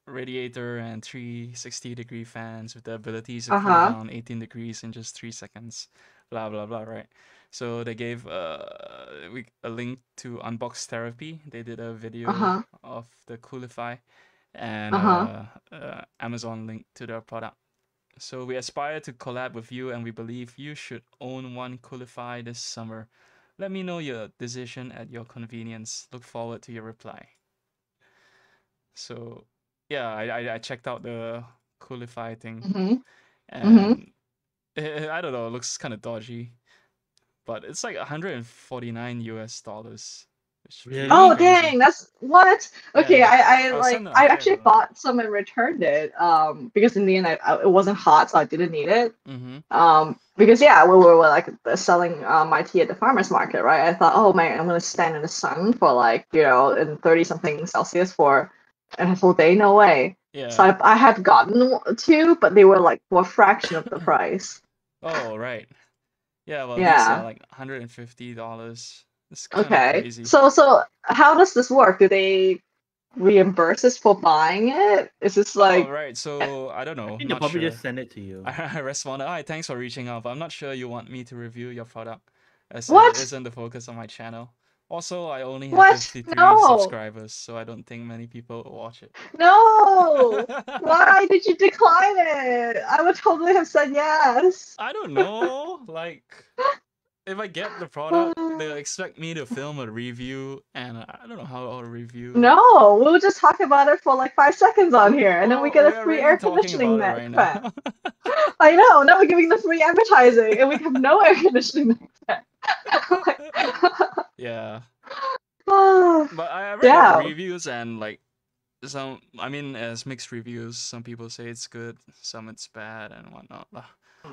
radiator and 360-degree fans with the ability to cool down 18 degrees in just 3 seconds. Blah blah blah, right? So they gave a link to Unbox Therapy. They did a video of the Coolify and Amazon link to their product. So we aspire to collab with you and we believe you should own one Coolify this summer. Let me know your decision at your convenience. Look forward to your reply. So yeah, I checked out the Coolify thing. And I don't know, it looks kind of dodgy. But it's like $149 US. Really? Oh dang, that's what? Okay, yeah. I actually bought some and returned it. Because in the end it wasn't hot, so I didn't need it. Because yeah, we were like selling my tea at the farmers market, right? I thought, oh man, I'm gonna stand in the sun for like in 30 something Celsius for a full day. No way. Yeah. So I had gotten two, but they were like for a fraction of the price. Oh right. Yeah, well, these are like $150. It's kind of crazy. So how does this work? Do they reimburses for buying it? Is this like Oh, right. So I don't I know. think they'll Not probably sure. just send it to you. I responded, "Hi, thanks for reaching out, but I'm not sure you want me to review your product, as what? it isn't the focus of my channel. Also, I only have What? 53 No, subscribers, so I don't think many people will watch it." no. Why did you decline it? I would totally have said yes. I don't know. Like, if I get the product, they'll expect me to film a review, and I don't know how I'll review. No, we'll just talk about it for like 5 seconds on here, and then we get Well, a we're free already air talking conditioning about it net right fan. now. I know. Now we're giving the free advertising, and we have no air conditioning net fan. Yeah. Oh, But I read the yeah. reviews, and like I mean, as mixed reviews, some people say it's good, some it's bad, and whatnot.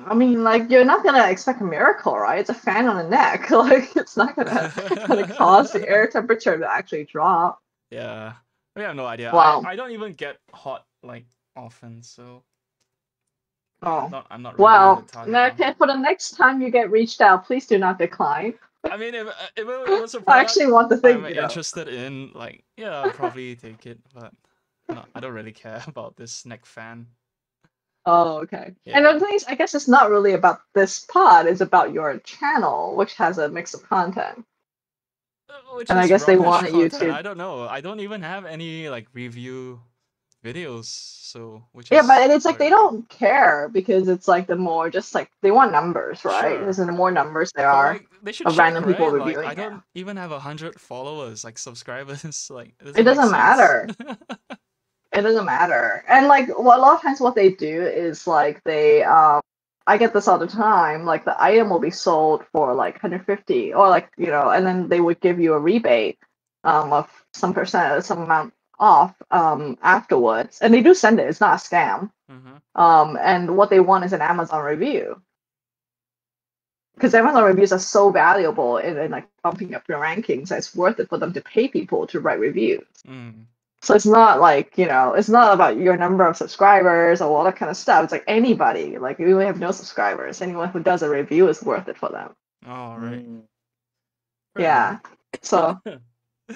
I mean, like, you're not gonna expect a miracle, right? It's a fan on the neck. Like, it's not gonna cause the air temperature to actually drop. Yeah, we have no idea. Wow. I don't even get hot like often, so Oh. I'm not really Well, the target market. for the next time you get reached out, please do not decline. I mean, if it was a I product actually want the thing, I'm interested in, like, yeah, I'll probably take it, but no, I don't really care about this neck fan. Oh, okay. Yeah. And the thing is, I guess it's not really about this pod, it's about your channel, which has a mix of content. Which And I is guess they rubbish wanted you content. to. I don't know. I don't even have any like review videos, so which Yeah, is but it's like they worrying. don't care because it's like the more just like they want numbers, right? Sure. Because the more numbers there But are like they should of check, random people right? Like reviewing I it. don't even have 100 followers, like subscribers. Like it It doesn't make doesn't sense. matter. It doesn't matter. And like a lot of times what they do is like they I get this all the time, like the item will be sold for like 150 or like, and then they would give you a rebate of some percent, some amount off afterwards. And they do send it, it's not a scam. And what they want is an Amazon review. Because Amazon reviews are so valuable in like bumping up your rankings that it's worth it for them to pay people to write reviews. So it's not like, it's not about your number of subscribers or all that kind of stuff. It's like anybody, like we have no subscribers. Anyone who does a review is worth it for them. Oh, right. Yeah. So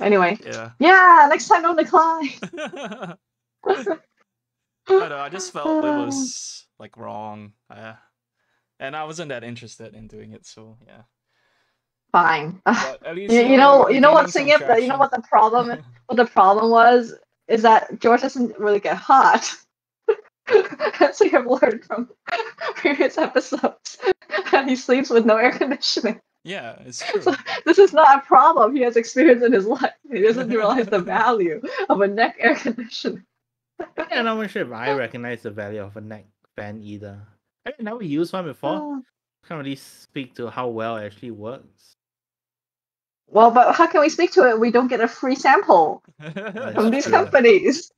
anyway. Yeah. Yeah, next time don't decline. I don't know, I just felt it was like wrong. And I wasn't that interested in doing it, so yeah. Fine. But at least you know we're what's gaining some you know what traction. the problem what the problem was is that George doesn't really get hot. As we have learned from previous episodes. And he sleeps with no air conditioning. Yeah, it's true. So this is not a problem he has experienced in his life. He doesn't realize the value of a neck air conditioner. I'm not sure if I recognize the value of a neck fan either. I never used one before. Can't really speak to how well it actually works. Well, but how can we speak to it? We don't get a free sample from these companies.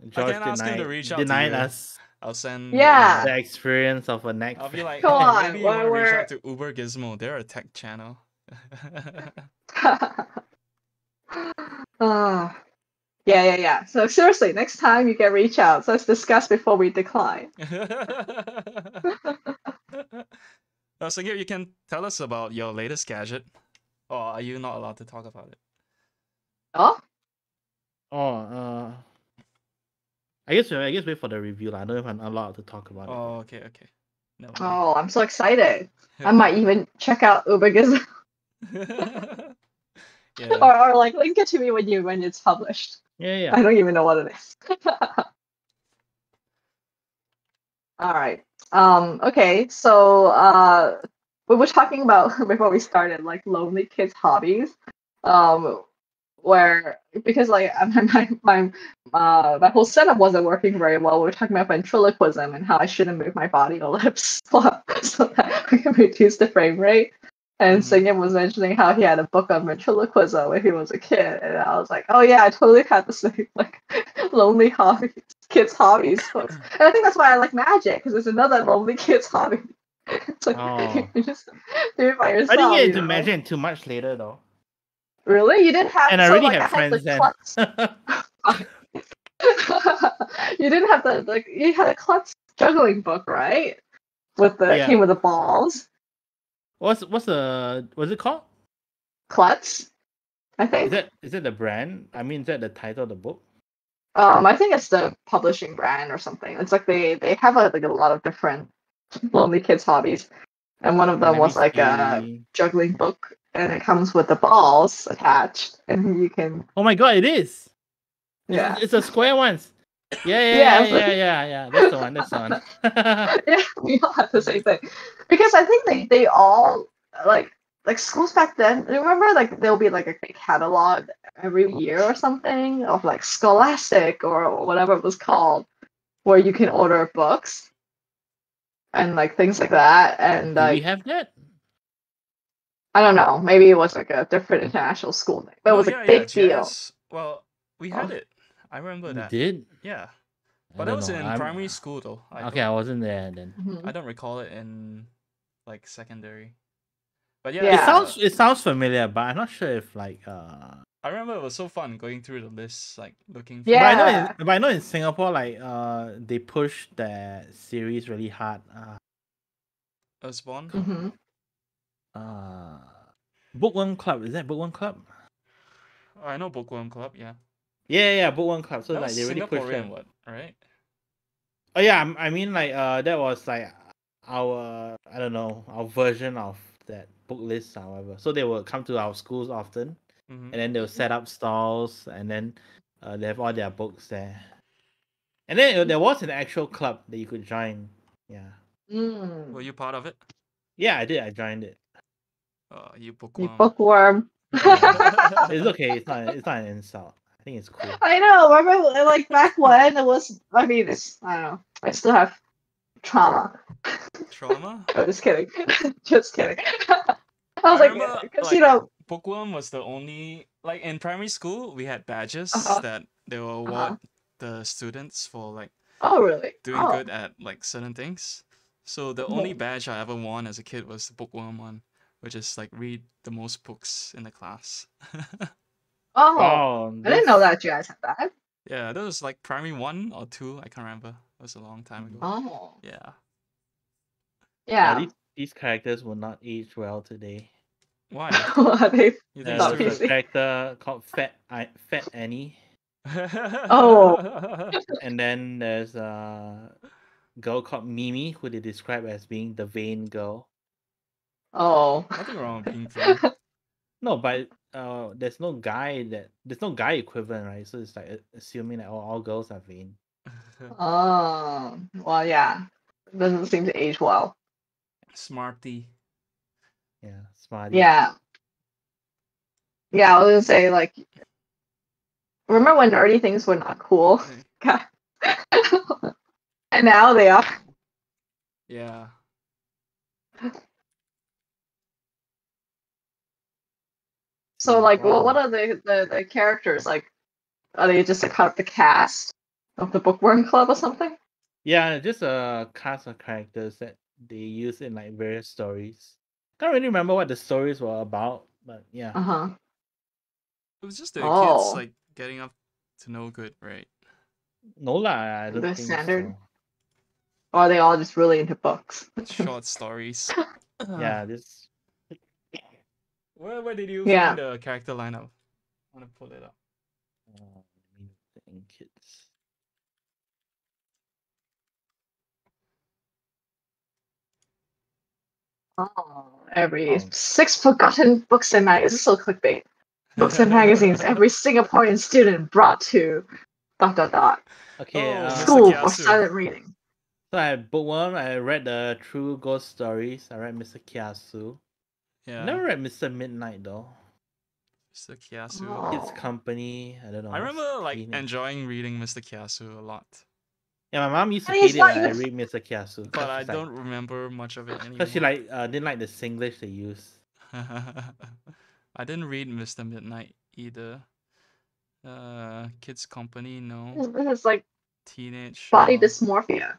George ask him to reach out denied to you. us. I'll send Yeah. The experience of a neck. I'll be like, Come on, maybe you want to reach out to Uber Gizmo. They're a tech channel. Yeah. So seriously, next time you get reach out, so let's discuss before we decline. So you can tell us about your latest gadget, or are you not allowed to talk about it? I guess wait for the review. I don't know if I'm allowed to talk about it. Oh, okay. No. Oh, I'm so excited. I might even check out Uber Gizmo. Yeah. or like link it to me when it's published. Yeah. I don't even know what it is. All right. Okay. So we were talking about before we started like lonely kids' hobbies. Where because like my whole setup wasn't working very well. We were talking about ventriloquism and how I shouldn't move my body or lips so that we can reduce the frame rate. And Singam was mentioning how he had a book on ventriloquism when he was a kid, and I was like, oh yeah, I totally had the same like lonely hobbies, kids' hobbies books. And I think that's why I like magic because it's another lonely kids' hobby. It's like you just do it by yourself. I didn't get into magic too much later though. Really? You didn't have? And I already have friends then. You didn't have you had a klutz juggling book, right? Came with the balls. What's it called? Klutz. I think. Is it the brand? I mean, is that the title of the book? I think it's the publishing brand or something. It's like they have like a lot of different lonely kids hobbies, and one of them Let me was like a see. juggling book, and it comes with the balls attached, and you can Oh my god, it is. yeah It's a square ones. yeah it's like, Yeah. That's the one. That's the one. yeah, we all have the same thing because I think they all like schools back then. Remember, like there'll be like a catalog every year or something of like Scholastic or whatever it was called, where you can order books and like things like that. And Do we like have that? I don't know, maybe it was like a different international school name, but it No, was a yeah, big deal. GIS. Well, we had Oh. it. I remember We that. did. Yeah, I but that don't was know. in primary school though. Okay, I wasn't there then. Mhm. I don't recall it in like secondary. But yeah, Yeah. It sounds familiar, but I'm not sure if like I remember it was so fun going through the list, like looking. Yeah. But I know in Singapore like they push that series really hard. Earthborn. Hmm. Uh, Bookworm Club, is that Bookworm Club? Oh, I know Bookworm Club. Yeah, Yeah, Bookworm Club. So that like was they really push Singaporean, them. what? Right? Oh yeah, I mean like that was like our I don't know our version of that book list, however. So they will come to our schools often, Mm-hmm. and then they'll set up stalls, and then they have all their books there. And then there was an actual club that you could join. Yeah. Mm. Were you part of it? Yeah, I did. I joined it. You You bookworm. bookworm. Yeah. It's okay. It's not an insult. I think it's cool. I know. Remember, like back when it was. I mean, I don't know. I still have trauma. Trauma? I'm just kidding. Just kidding. I was I like, remember, because like, you know. Bookworm was the only, like, in primary school, we had badges Uh-huh. that they will award Uh-huh. the students for, like, Oh really? doing Oh. good at, like, certain things. So the only badge I ever won as a kid was the Bookworm one, which is, like, read the most books in the class. Oh. Wow, I didn't know that you guys had that. Yeah, that was, like, primary 1 or 2, I can't remember. It was a long time ago. Oh. Yeah. Yeah. These characters will not age well today. Why? They You think There's not it's too a PC. character called Fat Annie, Oh. and then there's a girl called Mimi, who they describe as being the vain girl. Oh. Nothing wrong with being vain. No, but there's no guy equivalent, right? So it's like assuming that all girls are vain. Oh. Well, yeah. Doesn't seem to age well. Smarty. Yeah, smarty. Yeah. Yeah, I was gonna say like. Remember when nerdy things were not cool? God. And now they are. Yeah. So like, Wow. what are the characters like? Are they just a kind of the cast of the Bookworm Club or something? Yeah, just a cast of characters that they use in like various stories. Can't really remember what the stories were about, but yeah. Uh-huh. It was just the kids Oh. like getting up to no good, right? No lah, I don't The think standard? so. Or are they all just really into books? Short stories. Yeah, this. Where did you Yeah. find the character lineup? I want to pull it up. Let me think, kids. Oh, every Oh. 6 forgotten books and magazines. So clickbait. Books and magazines. Every Singaporean student brought to ... Okay. Oh, Mr. School for Kiasu. silent reading. So I had Bookworm. I read the True Ghost Stories. I read Mr. Kiasu. Yeah. I never read Mr. Midnight though. Mr. Kiasu. Oh. Kids Company. I don't know. I remember like Teenage- enjoying reading Mr. Kiasu a lot, Yeah, my mom used to And he's hate it not when I even- read Mr. Kiasu. but I don't remember much of it anymore. Because she like didn't like the Singlish they use. I didn't read Mr. Midnight either. Kids Company, no. This is like Teenage. body no. dysmorphia.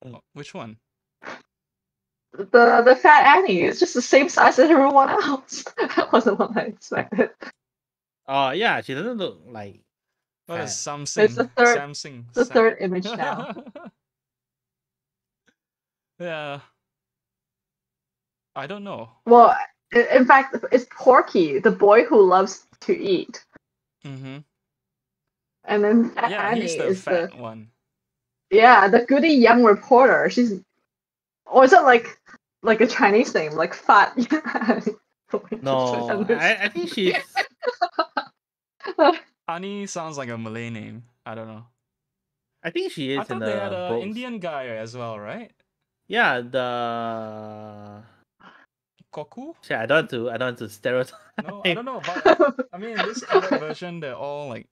Oh, which one? The fat Annie is just the same size as everyone else. That wasn't what I expected. Oh yeah, she doesn't look like. What is fat. Samsung? It's the third- Samsung. The third image now. Yeah. I don't know. Well, In fact, it's Porky, the boy who loves to eat. Mm-hmm. And then Yeah, Annie he's the is fat one. the goody young reporter. Or is it like a Chinese name, like Fat? No, I think she's. Annie sounds like a Malay name. I don't know. I think she I is in thought they had the an books. Indian guy as well, right? Yeah, the. Koku? Shit, I don't want to stereotype. No, I don't know. But I mean, this adult version, they're all like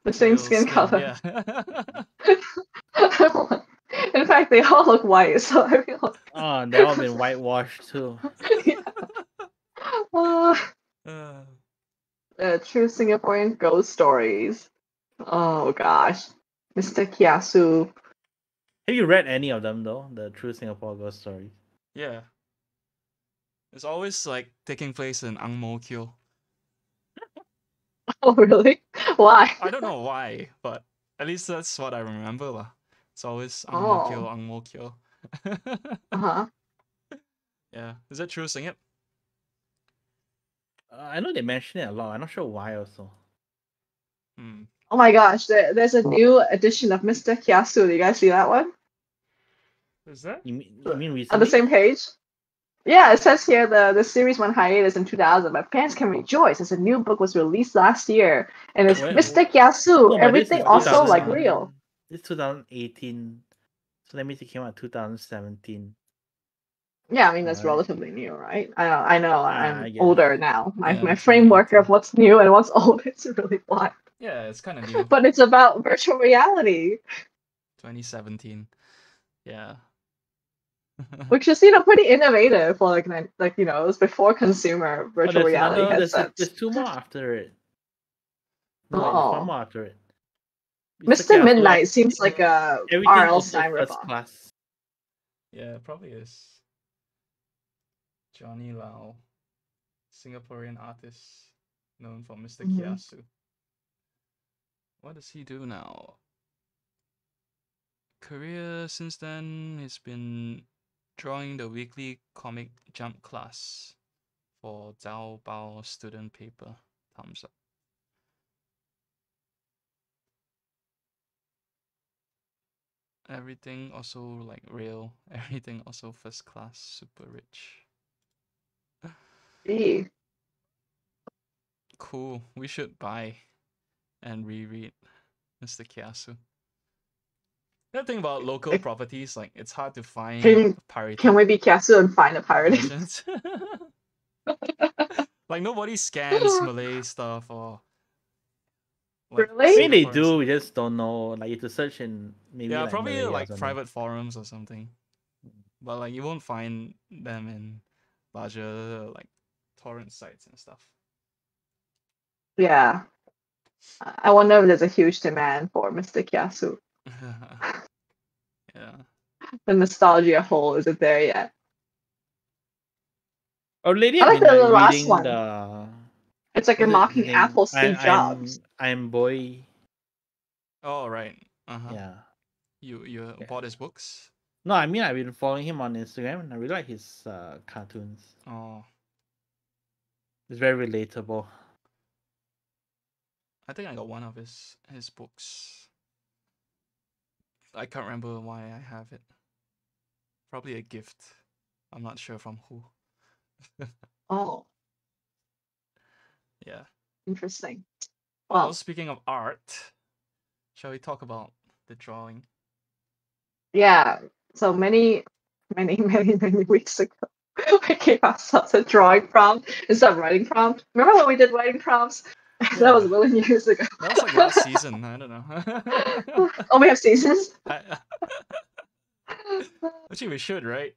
the same pale skin color. Yeah. In fact, they all look white, so I feel like... Oh, and they all been whitewashed too. True Singaporean ghost stories. Oh gosh, Mr. Kiasu. Have you read any of them though? The True Singapore Ghost Stories. Yeah. It's always like taking place in Ang Mo Kio. Oh really? Why? I don't know why, but at least that's what I remember lah. It's always Ang Mo Kio, Ang Mo Kio. Uh-huh. Yeah. Is that true, Sing it? I know they mention it a lot. I'm not sure why also. Oh my gosh, there's a new edition of Mr. Kiasu. Do you guys see that one? Is that? You mean recently? On the same page? Yeah, it says here the series went hiatus in 2000, but fans can rejoice as a new book was released last year. And it's Mr. Kiasu, everything also like real. It's 2018. So let me see, it came out 2017. Yeah, I mean that's relatively new, right? I know. I'm older now. My Yeah, framework of what's new and what's old is really blind. Yeah, it's kind of new. But it's about virtual reality. 2017. Yeah. Which is pretty innovative for like it was before consumer virtual reality headsets. There's two more after it. No, there's one more after it. Mr. Midnight seems like a R.L. Stein ripoff. Yeah, it probably is. Johnny Lau, Singaporean artist known for Mr. Kiasu. What does he do now? Career since then, he's been drawing the weekly comic Jump class for Zhao Bao student paper. Thumbs up. Everything also like real. Everything also first class, super rich. Cool. We should buy and reread Mr. Kiasu. The thing about local properties, like it's hard to find pirated. Can we be Kiasu and find a pirate? Like nobody scans Malay stuff or. Like, really? Maybe they do. We just don't know. Like you have to search in maybe. Yeah, like probably Malay like private forums or something. But like you won't find them in larger like torrent sites and stuff. Yeah. I wonder if there's a huge demand for Mr. Kiasu. Yeah. The nostalgia hole isn't there yet. Oh, lady, I like the last one. It's like a mocking Apple Steve Jobs. I'm boy. Oh right. Yeah. You bought his books? No, I mean I've been following him on Instagram and I really like his cartoons. Oh. It's very relatable. I think I got one of his books. I can't remember why I have it. Probably a gift. I'm not sure from who. Oh. Yeah. Interesting. Well, speaking of art, shall we talk about the drawing? Yeah. So many weeks ago, we gave ourselves a drawing prompt instead of writing prompt. Remember when we did writing prompts? Yeah. That was a million years ago. That was like last season. I don't know. Oh, we have seasons? Actually, we should, right?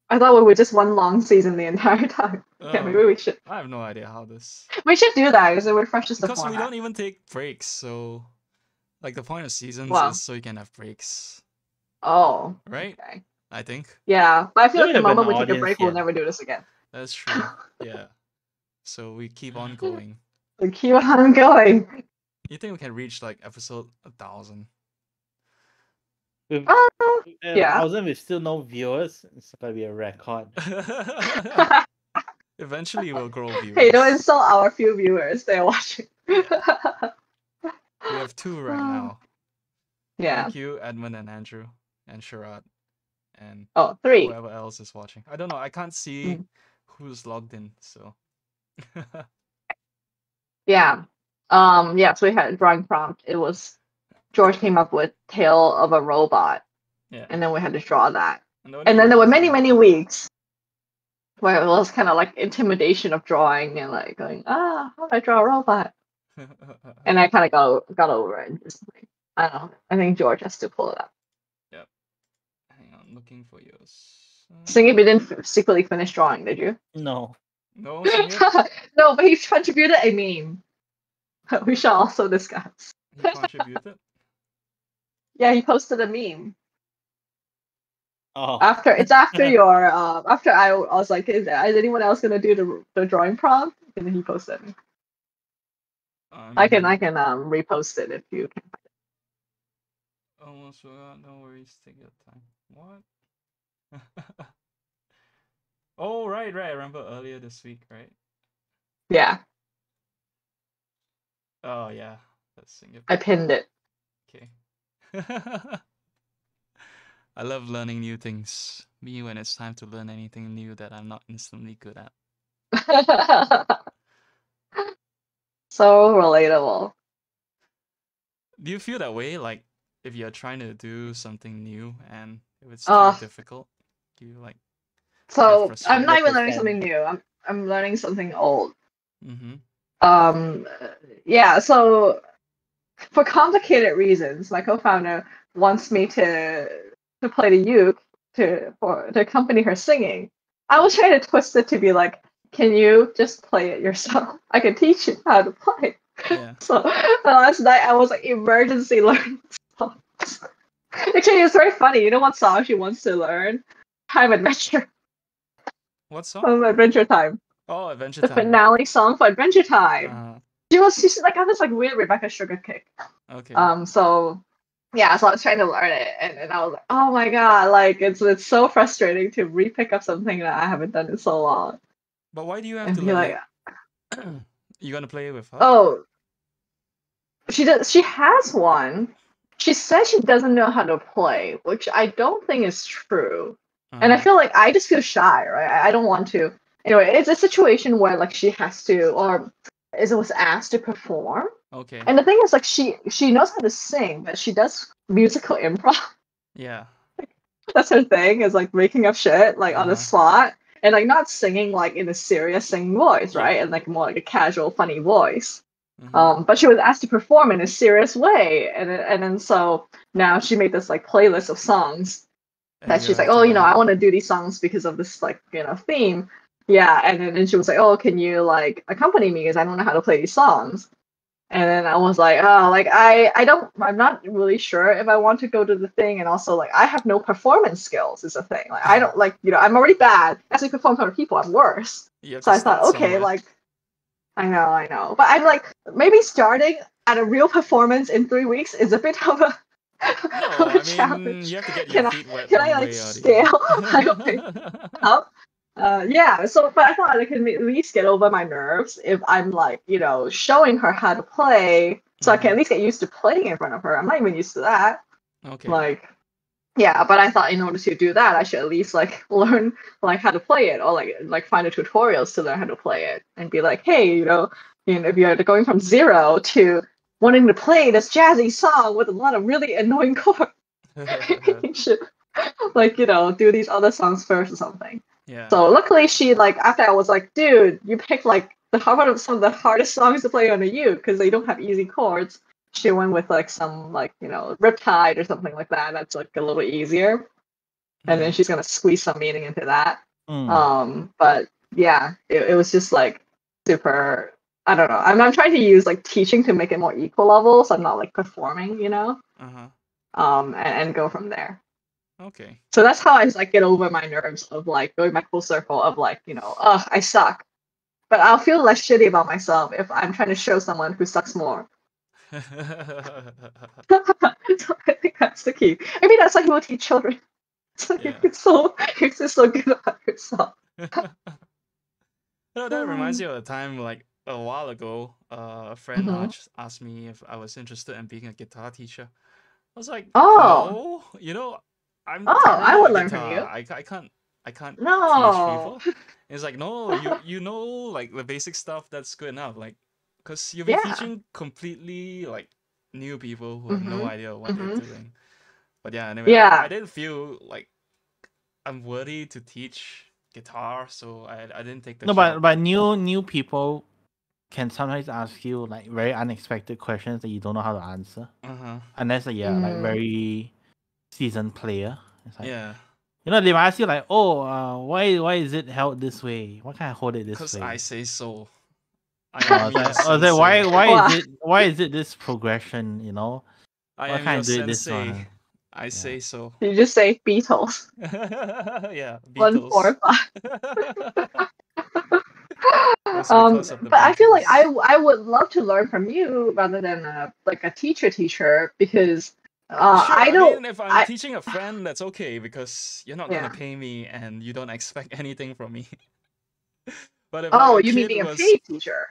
I thought we were just one long season the entire time. Okay, maybe we should. I have no idea how this. We should do that because it refreshes the format. Because we don't even take breaks, so like the point of seasons is so you can have breaks. Oh. Right? Okay. I think. Yeah, but I feel like the moment we take a break, we'll never do this again. That's true. Yeah. So we keep on going. We keep on going. You think we can reach like episode 1,000? Yeah. 1,000 with still no viewers. It's gonna be a record. Eventually, we'll grow viewers. Hey, don't insult our few viewers. They're watching. Yeah. We have 2 right now. Yeah. Thank you, Edmund and Andrew and Sharad and Oh, 3. whoever else is watching. I don't know. I can't see who's logged in. So. Yeah. Yeah. So we had a drawing prompt. It was George came up with tail of a robot. Yeah. And then we had to draw that. And then there were many weeks where it was kind of like intimidation of drawing and like going, how do I draw a robot? And I kind of got over it. And just like, I don't know. I think George has to pull it up. Yep. Hang on, looking for yours. Singip, you didn't secretly finish drawing, did you? No. No, Singip? No, but he contributed a meme. We shall also discuss. He contributed? Yeah, he posted a meme. Oh. After your after I was like, is anyone else gonna do the drawing prompt? And then he posted it. I can repost it if you can find it. Almost forgot. No worries. Take your time. What? Oh, right. I remember earlier this week, right? Yeah. Oh, yeah. Let's sing it. I pinned it. Okay. I love learning new things. Me when it's time to learn anything new that I'm not instantly good at. So relatable. Do you feel that way? Like if you're trying to do something new and if it's too difficult, you like. So I'm not even learning something new. I'm learning something old. Yeah. So for complicated reasons, my co-founder wants me to play the uke to accompany her singing. I was trying to twist it to be like, can you just play it yourself? I can teach you how to play. Yeah. So last night I was like emergency learning songs. Actually, it's very funny. You know what song she wants to learn? Time Adventure. What song? Adventure Time. Oh, Adventure the Time. The finale song for Adventure Time. She's like on this like weird Rebecca Sugar kick. Okay. So yeah, so I was trying to learn it, and I was like, oh my god, like it's so frustrating to re-pick up something that I haven't done in so long. But why do you have to learn it? You gonna play it with her? Oh, she does. She has one. She says she doesn't know how to play, which I don't think is true. And I feel like I just feel shy, right? I don't want to. Anyway, it's a situation where like she has to, or was asked to perform. Okay. And the thing is, like, she knows how to sing, but she does musical improv. Yeah. That's her thing, is like making up shit like on the spot, and like not singing like in a serious singing voice, right? And like more like a casual, funny voice. But she was asked to perform in a serious way, and then so now she made this like playlist of songs that she's like, oh, I want to do these songs because of this like theme. Yeah, and then she was like, oh, can you like accompany me because I don't know how to play these songs. And then I was like, oh, like I'm not really sure if I want to go to the thing, and also like I have no performance skills is a thing. Like I don't like I'm already bad as I perform for other people. I'm worse. So I thought, okay, like I know, but I'm like maybe starting at a real performance in 3 weeks is a bit of a challenge. You have to get your feet wet. Can I like scale up? Yeah, so but I thought I can at least get over my nerves if I'm like, showing her how to play, so I can at least get used to playing in front of her. I'm not even used to that. Okay. Like, yeah, but I thought in order to do that, I should at least like learn like how to play it, or like find the tutorials to learn how to play it, and be like, hey, if you're going from 0 to wanting to play this jazzy song with a lot of really annoying chords, you should like do these other songs first or something. Yeah. So luckily she like after I was like, dude, you picked like some of the hardest songs to play on a uke because they don't have easy chords. She went with like some like Riptide or something like that. That's like a little easier, and then she's gonna squeeze some meaning into that. But yeah, it was just like super. I don't know. I'm trying to use like teaching to make it more equal level, so I'm not like performing, and go from there. Okay. So that's how I like get over my nerves of like going back full circle of like, I suck. But I'll feel less shitty about myself if I'm trying to show someone who sucks more. So I think that's the key. I mean, that's like what teach children. So you're just so good about yourself. No, that reminds me of a time like a while ago. A friend Mm-hmm. asked me if I was interested in being a guitar teacher. I was like, Oh, no, I'm I terrible would at learn from you. guitar. I can't teach No. people. It's like, no, you know like the basic stuff, that's good enough. Like, cause you'll be Yeah. teaching completely like new people who have no Mm-hmm. idea what they're Mm-hmm. doing. But yeah, anyway, I Yeah. didn't feel like I'm worthy to teach guitar, so I didn't take the No, job. but new people can sometimes ask you like very unexpected questions that you don't know how to answer. Uh-huh. Unless like Mm. very seasoned player. It's like Yeah. they might ask you like, oh, why is it held this way? Why can't I hold it this Cause way? I say so. I am It's like, a oh, it's like, sensei. why is it this progression? I Why am can't I your do it this sensei. one? I say so. You just say Beatles. Yeah, 1, 4, Beatles. 5. It's because of the But I feel like Beatles. I would love to learn from you rather than like a teacher because Sure, I I don't mean, if I'm I teaching a friend, that's okay because you're not gonna yeah. pay me and you don't expect anything from me. But if like Oh, a you mean kid being a was, paid teacher?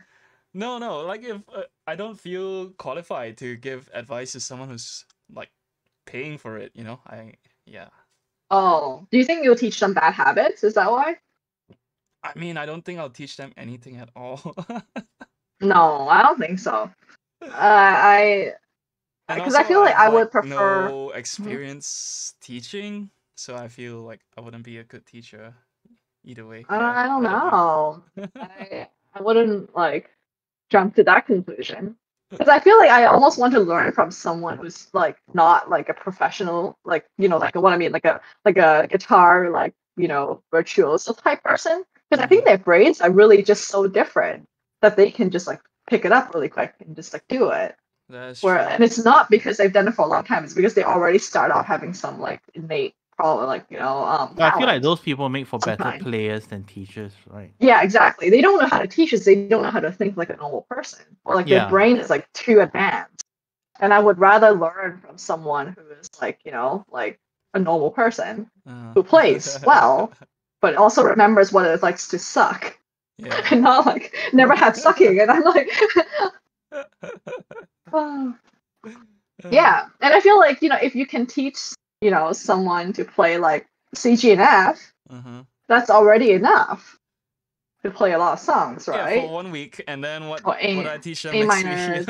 no, like if I don't feel qualified to give advice to someone who's like paying for it, yeah. Oh, do you think you'll teach them bad habits? Is that why? I mean, I don't think I'll teach them anything at all. No, I don't think so. I And because I also, feel like I've I like would prefer. no Mhm. experience teaching, so I feel like I wouldn't be a good teacher either way. Yeah, I don't I don't know. know. I wouldn't like jump to that conclusion because I feel like I almost want to learn from someone who's like not like a professional, like like what I mean, like a guitar virtuoso type person. Because I think their brains are really just so different that they can just like pick it up really quick and just like do it. That's And true. it's not because they've done it for a long time. It's because they already start off having some like innate problem, But I feel like talent those people make for better sometimes. players than teachers, right? Yeah, exactly. They don't know how to teach us. They don't know how to think like a normal person, or like their Yeah. brain is like too advanced. And I would rather learn from someone who is like like a normal person who plays well, but also remembers what it likes to suck, Yeah. and not like never had sucking. And I'm like, oh. Yeah. And I feel like if you can teach someone to play like C, G, and F, Uh-huh. that's already enough to play a lot of songs, Yeah, for right? 1 week, and then what Or what I teach them A next week, minor.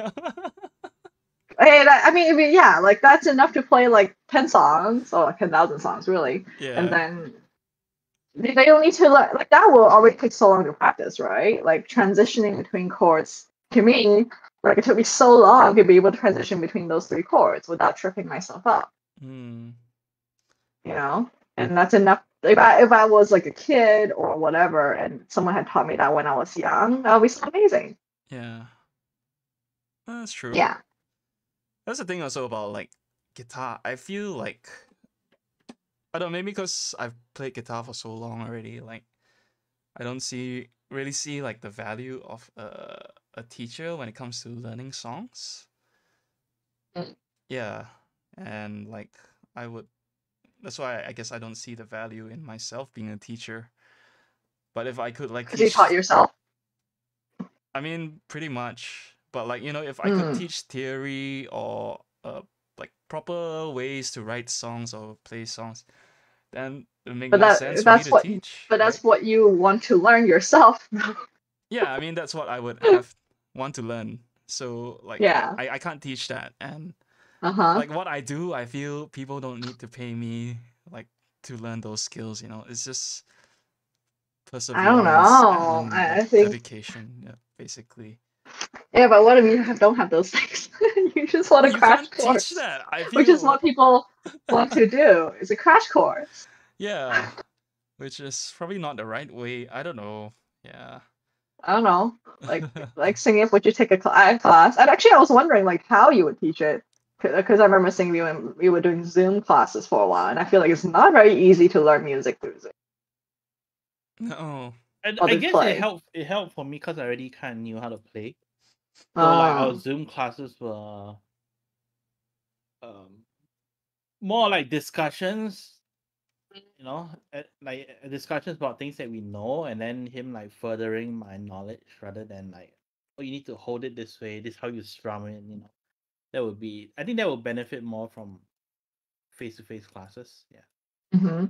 And I mean, yeah, like that's enough to play like 10 songs or like 10,000 songs, really. And Yeah. then they don't need to learn, like that will already take so long to practice, right? Like transitioning between chords, to me, like it took me so long to be able to transition between those 3 chords without tripping myself up, Hmm. And that's enough. If I was like a kid or whatever, and someone had taught me that when I was young, that would be so amazing. Yeah. That's true. Yeah. That's the thing also about like guitar. I feel like I don't know, maybe because I've played guitar for so long already, like I don't really see like the value of a teacher when it comes to learning songs. Mm. Yeah. And like I would that's why I guess I don't see the value in myself being a teacher. But if I could like Because you taught teach, yourself. I mean, pretty much. But like, if I could Mm. teach theory or like proper ways to write songs or play songs, then it would make But more sense for me that's to what teach, but right? that's what you want to learn yourself. Yeah, I mean that's what I would have want to learn. So like Yeah. I can't teach that. And Uh-huh. like what I do, I feel people don't need to pay me like to learn those skills, It's just I don't perseverance know. and I like think dedication, yeah, basically. yeah, but what if you don't have those things? You just want Well, a you crash can't teach course, that. I which is feel what people want to do. It's a crash course. yeah, which is probably not the right way. I don't know. Yeah. I don't know. Like singing, would you take a class? And actually, I was wondering like how you would teach it, because I remember seeing you when we were doing Zoom classes for a while, and I feel like it's not very easy to learn music through Zoom No. or I to guess it play. helped. It helped for me because I already kind of knew how to play. So like our Zoom classes were more like discussions, like discussions about things that we know, and then him like furthering my knowledge rather than like, oh, you need to hold it this way. This is how you strum it. That would be. I think that would benefit more from face-to-face classes. Yeah. Mm-hmm.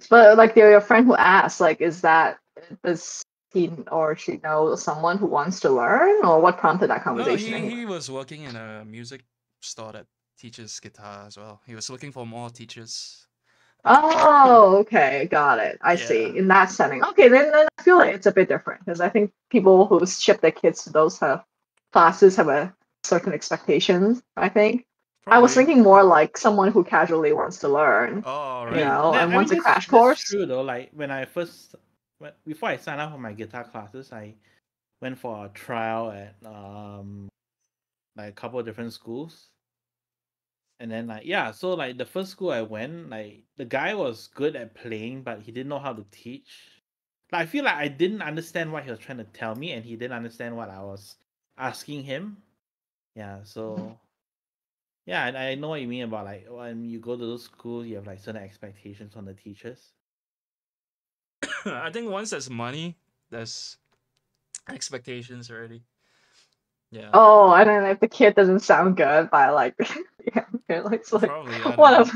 But like your friend who asked, like, does he or she know someone who wants to learn, or what prompted that No, conversation? he was working in a music store that teaches guitar as well. He was looking for more teachers. Oh, okay, got it. I Yeah. see. In that setting, okay, then I feel like it's a bit different because I think people who ship their kids to those classes have a certain expectations. I think. I was Probably. thinking more like someone who casually wants to learn, Oh, you right. know, and wants a that's, crash that's course. true though. Like when I first, before I signed up for my guitar classes, I went for a trial at like a couple of different schools, and then like so like the first school I went, like the guy was good at playing, but he didn't know how to teach. Like I feel like I didn't understand what he was trying to tell me, and he didn't understand what I was asking him. Yeah, so yeah, I know what you mean about like when you go to those schools, you have like certain expectations on the teachers. I think once there's money, there's expectations already. Yeah. Oh, and then if the kid doesn't sound good by like, yeah, it's like Probably. I what don't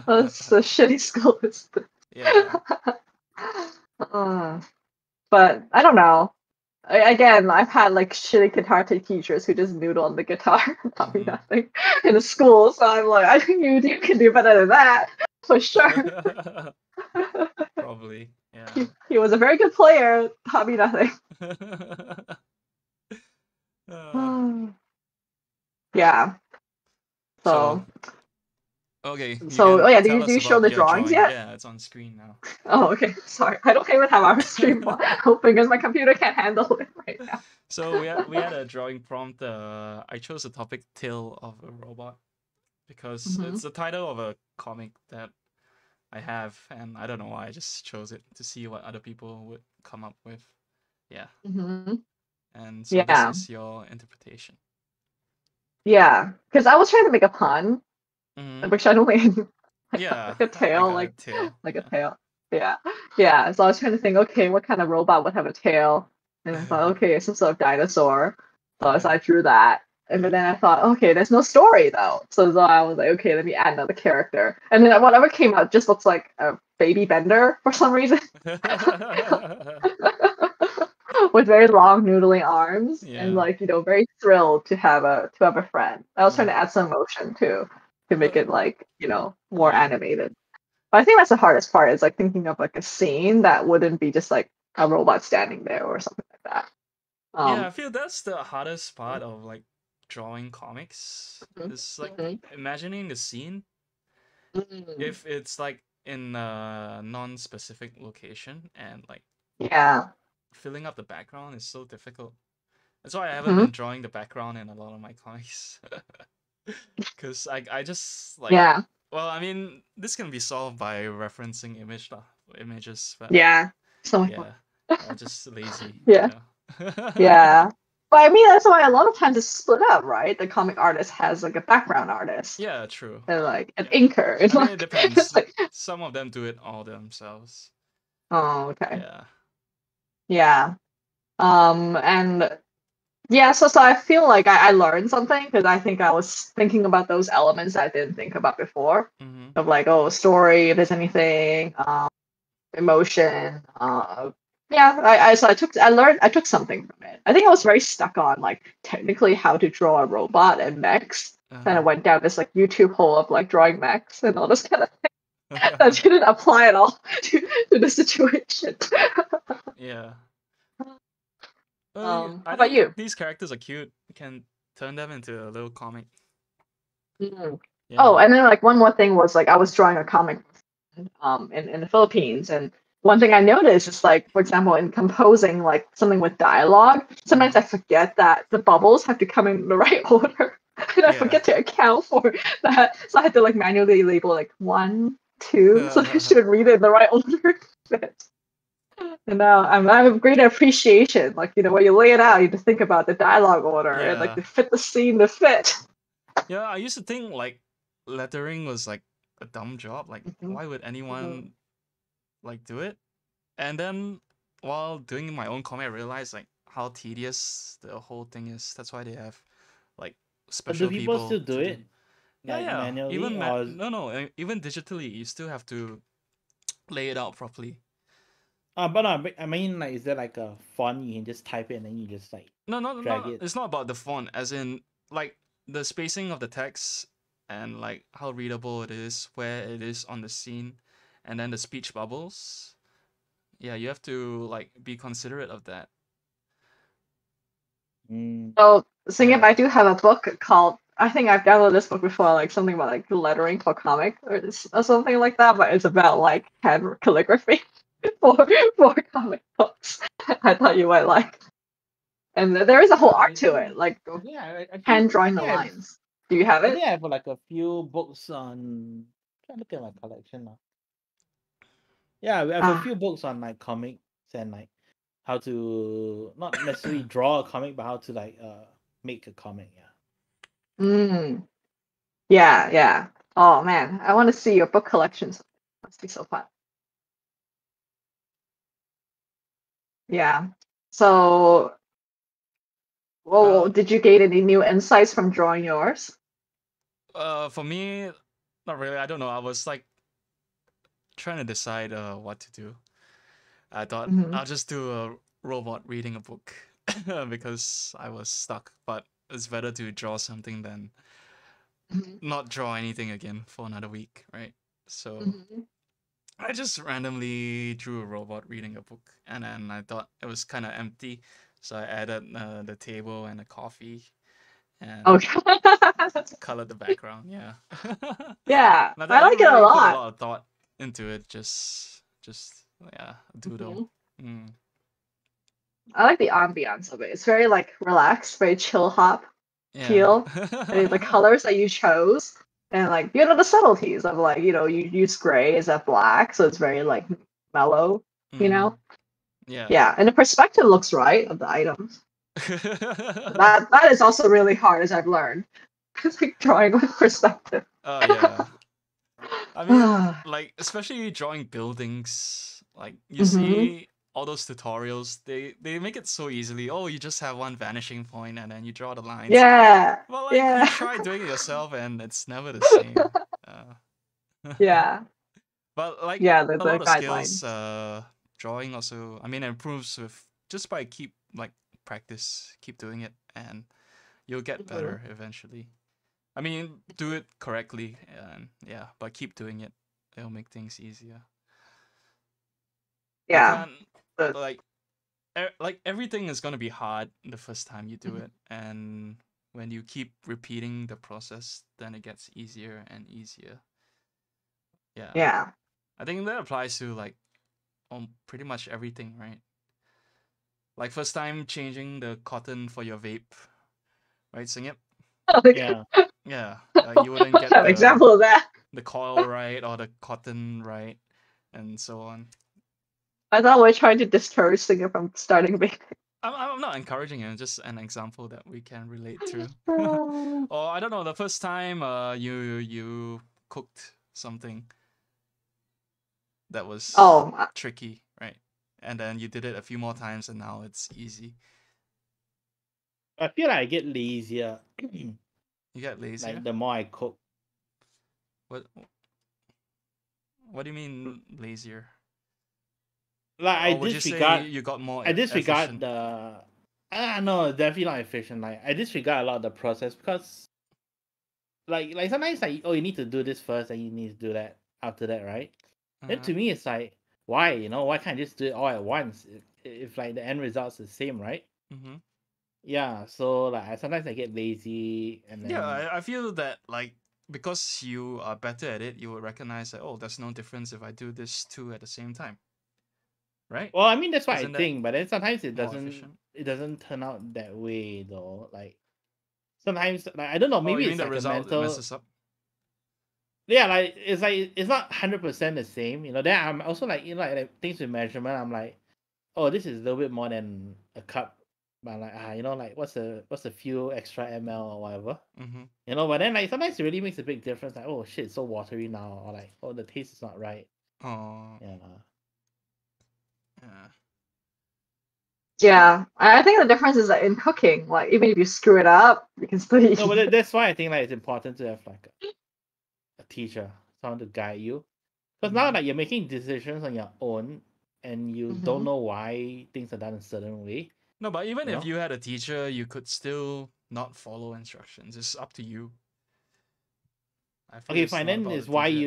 a shitty school is this? Yeah. But I don't know. Again, I've had like shitty guitar teachers who just noodle on the guitar and taught me nothing in the school. So I'm like, I think you can do better than that for sure. Probably. Yeah. He was a very good player, taught me nothing. Yeah. So okay. oh yeah, tell do us you show about the your drawings drawing. yet? Yeah, it's on screen now. Oh, okay. Sorry, I don't even have our stream open because my computer can't handle it right now. So we had a drawing prompt. I chose the topic "Tail of a Robot" because it's the title of a comic that I have, and I don't know why I just chose it to see what other people would come up with. Yeah. And so this is your interpretation. Yeah, because I was trying to make a pun, which I don't think like a tail, like a tail. like a tail. Yeah. So I was trying to think, okay, what kind of robot would have a tail? And I thought, okay, some sort of dinosaur. So I drew that. And then I thought, okay, there's no story though. So I was like, okay, let me add another character. And then whatever came out just looks like a baby bender for some reason. With very long noodling arms and like, very thrilled to have a friend. I was trying to add some emotion too to make it like, more animated. But I think that's the hardest part is like thinking of like a scene that wouldn't be just like a robot standing there or something like that. Yeah, I feel that's the hardest part of like drawing comics. It's like imagining the scene. If it's like in a non-specific location and like filling up the background is so difficult. That's why I haven't been drawing the background in a lot of my comics. Because I just like well, I mean, this can be solved by referencing images. But I'm just lazy. Yeah. But I mean, that's why a lot of times it's split up, right? The comic artist has like a background artist. Yeah, true. And like an inker. I mean, it depends. Some of them do it all themselves. Oh, okay. Yeah. And so I feel like I learned something because I think I was thinking about those elements I didn't think about before. Of like, story, if there's anything, emotion, I took something from it. I think I was very stuck on like technically how to draw a robot and mechs. Kind of went down this like YouTube hole of like drawing mechs and all this kind of thing that didn't apply at all to the situation. Yeah. How about you? These characters are cute. You can turn them into a little comic. Yeah. Oh, and then like one more thing was like I was drawing a comic in the Philippines, and one thing I noticed is like, for example, in composing like something with dialogue, sometimes I forget that the bubbles have to come in the right order. And I forget to account for that. So I had to like manually label like 1, 2, so they should read it in the right order. And now I have a great appreciation. Like, when you lay it out, you just think about the dialogue order and like to fit the scene to fit. Yeah, I used to think like lettering was like a dumb job. Like, Mhm. why would anyone like do it? And then while doing my own comic, I realized like how tedious the whole thing is. That's why they have like But do special people still people do to do. it Yeah, like yeah. manually, Even or even digitally, you still have to lay it out properly. but no, I mean, like, is there like a font you can just type it and then you just like No, no, drag no. it? It's not about the font, as in like the spacing of the text and like how readable it is, where it is on the scene, and then the speech bubbles. Yeah, you have to like be considerate of that. Mm, So, Singip, yeah. I do have a book called, I think I've downloaded this book before, like something about like lettering for comic or something like that, but it's about like hand calligraphy for comic books. I thought you might like. And there is a whole art to it, like Yeah, hand drawing I the think lines. Do you have I it? think I have like a few books on. Trying to look at my collection now. Yeah, we have a Ah, few books on like comics and like how to not necessarily draw a comic, but how to like make a comic. Yeah. mm, yeah, yeah. Oh man, I want to see your book collections. Must be so fun. Yeah. So, Well, did you gain any new insights from drawing yours? for me, not really. I don't know. I was like trying to decide what to do. I thought Mm-hmm. I'll just do a robot reading a book because I was stuck. But it's better to draw something than Mm-hmm. not draw anything again for another week, right? So Mm-hmm. I just randomly drew a robot reading a book, and then I thought it was kind of empty, so I added the table and a coffee and Okay. colored the background. Yeah, Yeah, but I I like didn't it a really put a lot. lot of thought into it. Just yeah, doodle. Mhm. Mm. I like the ambiance of it. It's very like relaxed, very chill hop Yeah. feel. And the colors that you chose, and like the subtleties of like you use gray instead of black, so it's very like mellow. You Mm. know, Yeah. yeah, and the perspective looks right of the items. That is also really hard, as I've learned. It's like drawing with perspective. Oh yeah. I mean, like especially drawing buildings, like you Mm-hmm. see all those tutorials, they make it so easily. Oh, you just have one vanishing point and then you draw the lines. Yeah, Well, like you yeah, try doing it yourself and it's never the same. Uh, yeah, but like yeah. a The lot of skills, guidelines. drawing also. I mean, improves with just by keep like practice, keep doing it, and you'll get Mhm. better eventually. I mean, do it correctly, and yeah, but keep doing it. It'll make things easier. You Yeah. can't The, like like everything is gonna be hard the first time you do Mhm. it, and when you keep repeating the process, then it gets easier and easier. Yeah, yeah. I think that applies to like pretty much everything, right? Like first time changing the cotton for your vape, right? Sing it. Like, Yeah. Yeah, you wouldn't get an example of that. the coil right or the cotton right, and so on. I thought we're trying to discourage singer from starting baking. I'm not encouraging it, just an example that we can relate to. Or I don't know, the first time you cooked something that was Oh, tricky, right? And then you did it a few more times and now it's easy. I feel like I get lazier You get lazier? like the more I cook. What what do you mean lazier? Like Or would you say you got more I disregard efficient? the no, definitely not efficient. Like I disregard a lot of the process because like sometimes like oh you need to do this first and you need to do that after that, right? Then Uh-huh. to me it's like why why can't I just do it all at once if like the end result's the same, right? Mm-hmm. Yeah, so like sometimes I get lazy and Yeah, then I feel that like because you are better at it, you will recognize that oh, there's no difference if I do this two at the same time, right? well I mean that's what I Isn't that think, but then sometimes more efficient? it doesn't turn out that way though. Like sometimes like I don't know, Oh, maybe you mean it's the like a result mental messes up? yeah, like it's not 100% the same, then I'm also like like things with measurement I'm like oh this is a little bit more than a cup but like you know, like what's a few extra ml or whatever. Mm-hmm. You know, but then like sometimes it really makes a big difference. Like, oh shit, it's so watery now, or like, oh, the taste is not right. Oh, Yeah. yeah. Yeah, I think the difference is that in cooking, like even if you screw it up, you can still eat No, but it. that's why I think like it's important to have like a teacher, someone to guide you. Because now Mhm. like you're making decisions on your own, and you don't Mhm. know why things are done a certain way. No, but even You if know? you had a teacher, you could still not follow instructions. It's up to you. I feel Okay, it's fine. not Then about the is why teacher.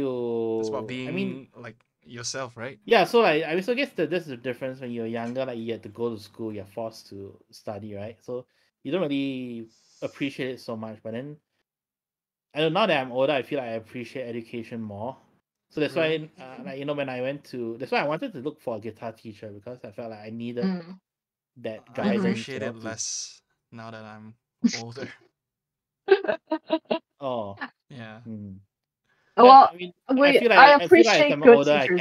It's about you. I mean, being like yourself, right? yeah. So like, I mean, so I guess this is the difference when you're younger. Like you have to go to school, you're forced to study, right? So you don't really appreciate it so much. But then I don't know, now that I'm older, I feel like I appreciate education more. So that's Really? why, like you know, when I went to, that's why I wanted to look for a guitar teacher because I felt like I needed Mm. that I guidance. You appreciate know, it to less now that I'm older. oh, Yeah. hmm. Well, I mean, I I feel like as appreciate I'm good older, teachers.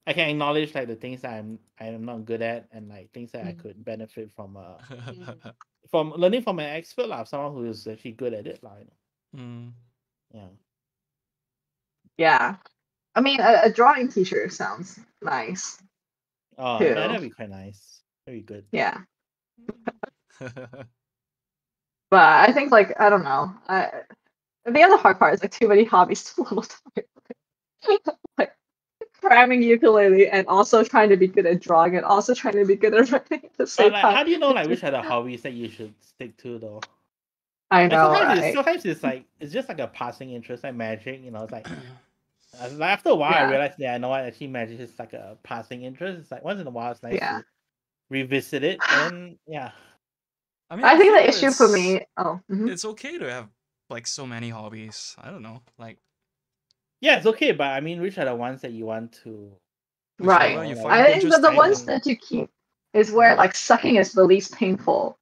I can acknowledge like the things that I'm not good at, and like things that I Mm. could benefit Mm. from learning from an expert, like someone who is actually good at it, like you Mm. know. Yeah. Yeah, I mean, a drawing teacher sounds nice Oh, yeah, too. that'd be quite nice. That'd be good. Yeah, but I think like I don't know. The other hard part is like too many hobbies too little time. Like cramming ukulele and also trying to be good at drawing and also trying to be good at writing at the But same like, time. how do you know like which are the hobbies that you should stick to though? I Like know, right? sometimes it's like it's just like a passing interest, like magic. You know, it's like after a while I Yeah, realized that I know what actually magic is like a passing interest. It's like once in a while it's nice yeah. to revisit it, but then yeah, I mean, I I think the feel issue for me. Oh, mhm. it's okay to have like so many hobbies. I don't know, like yeah, it's okay. But I mean, which are the ones that you want to, you whichever Right. know, you like find I think that the interesting. ones and that you keep is where Yeah. like sucking is the least painful.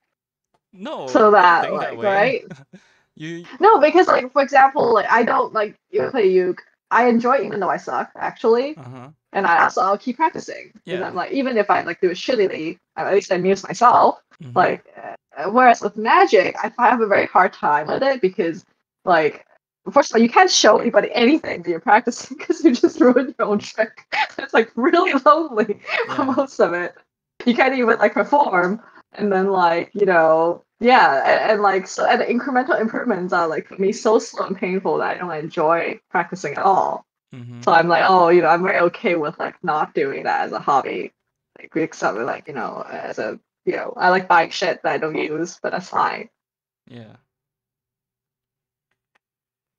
No, So don't that think that like way. right? You. No, because like for example, like I don't like you play uke. I enjoy it even though I suck actually, Uh-huh. and I'll keep practicing because Yeah. I'm like even if I like do it shittily, at least I amuse myself. Mm-hmm. Like whereas with magic, I have a very hard time with it because like first of all you can't show anybody anything that you're practicing because you just ruin your own trick. It's like really lonely for Yeah. most of it. You can't even like perform and then like yeah and like so and the incremental improvements are like for me so slow and painful that I don't enjoy practicing at all. Mm-hmm. So I'm like, oh, I'm very okay with like not doing that as a hobby, like except like as a I like buying shit that I don't use, but that's fine. Yeah.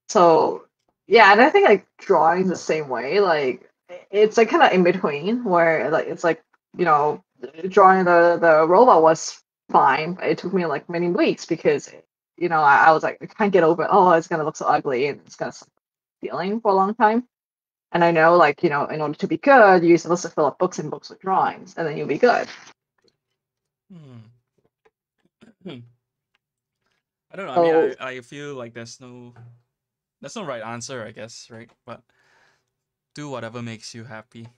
So yeah, and I think like drawing the same way, like it's like kind of in between where like it's like you know drawing the robot was fine, but it took me like many weeks because I was like I can't get over oh it's gonna look so ugly and it's gonna feeling for a long time. And I know like in order to be good, you're supposed to fill up books and books with drawings, and then you'll be good. Hmm. I don't know. I mean, So I feel like there's no right answer, I guess, right? But do whatever makes you happy.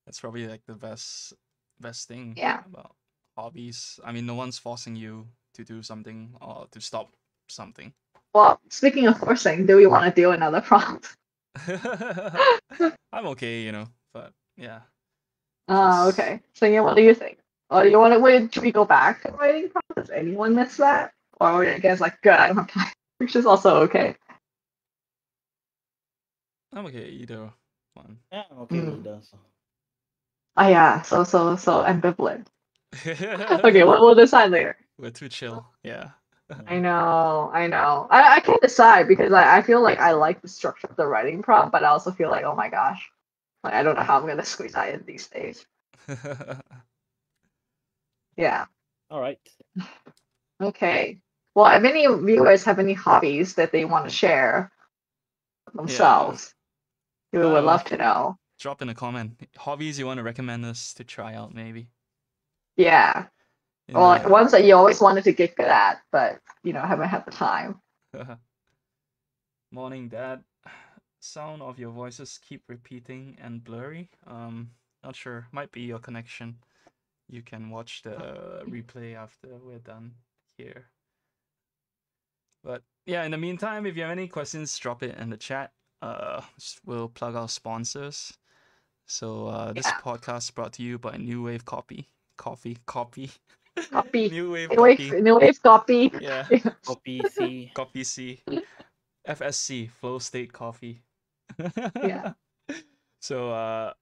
That's probably like the best thing yeah. about hobbies. I mean, no one's forcing you to do something or to stop something. Well, speaking of forcing, do we want to do another prompt? I'm okay, but yeah, Oh, just okay. So yeah, what do you think? Or do you want to wait? Should we go back to writing prompt? Does anyone miss that? Or are you guys like, good, I don't have time, which is also okay. I'm okay either one. yeah, I'm okay with Mm. either. So. Oh yeah, so ambivalent. Okay, we'll decide later. We're too chill. Yeah. I know, I know. I can't decide because I feel like I like the structure of the writing prompt, but I also feel like, oh my gosh, like I don't know how I'm gonna squeeze that in these days. Yeah. All right. Okay. Well, if any viewers have any hobbies that they want to share Yeah. themselves, we would love to know. Drop in a comment. Hobbies you want to recommend us to try out, maybe. Yeah. In Or like the ones that you always wanted to get good at, but haven't had the time. morning, Dad. Sound of your voices keep repeating and blurry. Not sure. Might be your connection. you can watch the replay after we're done here. But yeah, in the meantime, if you have any questions, drop it in the chat. We'll plug our sponsors. So this podcast is brought to you by New Wave Coffee. Copy. New Wave New Wave, Coffee. New Wave copy. Yeah. Copy C. Coffee C. FSC, Flow State Coffee. Yeah. So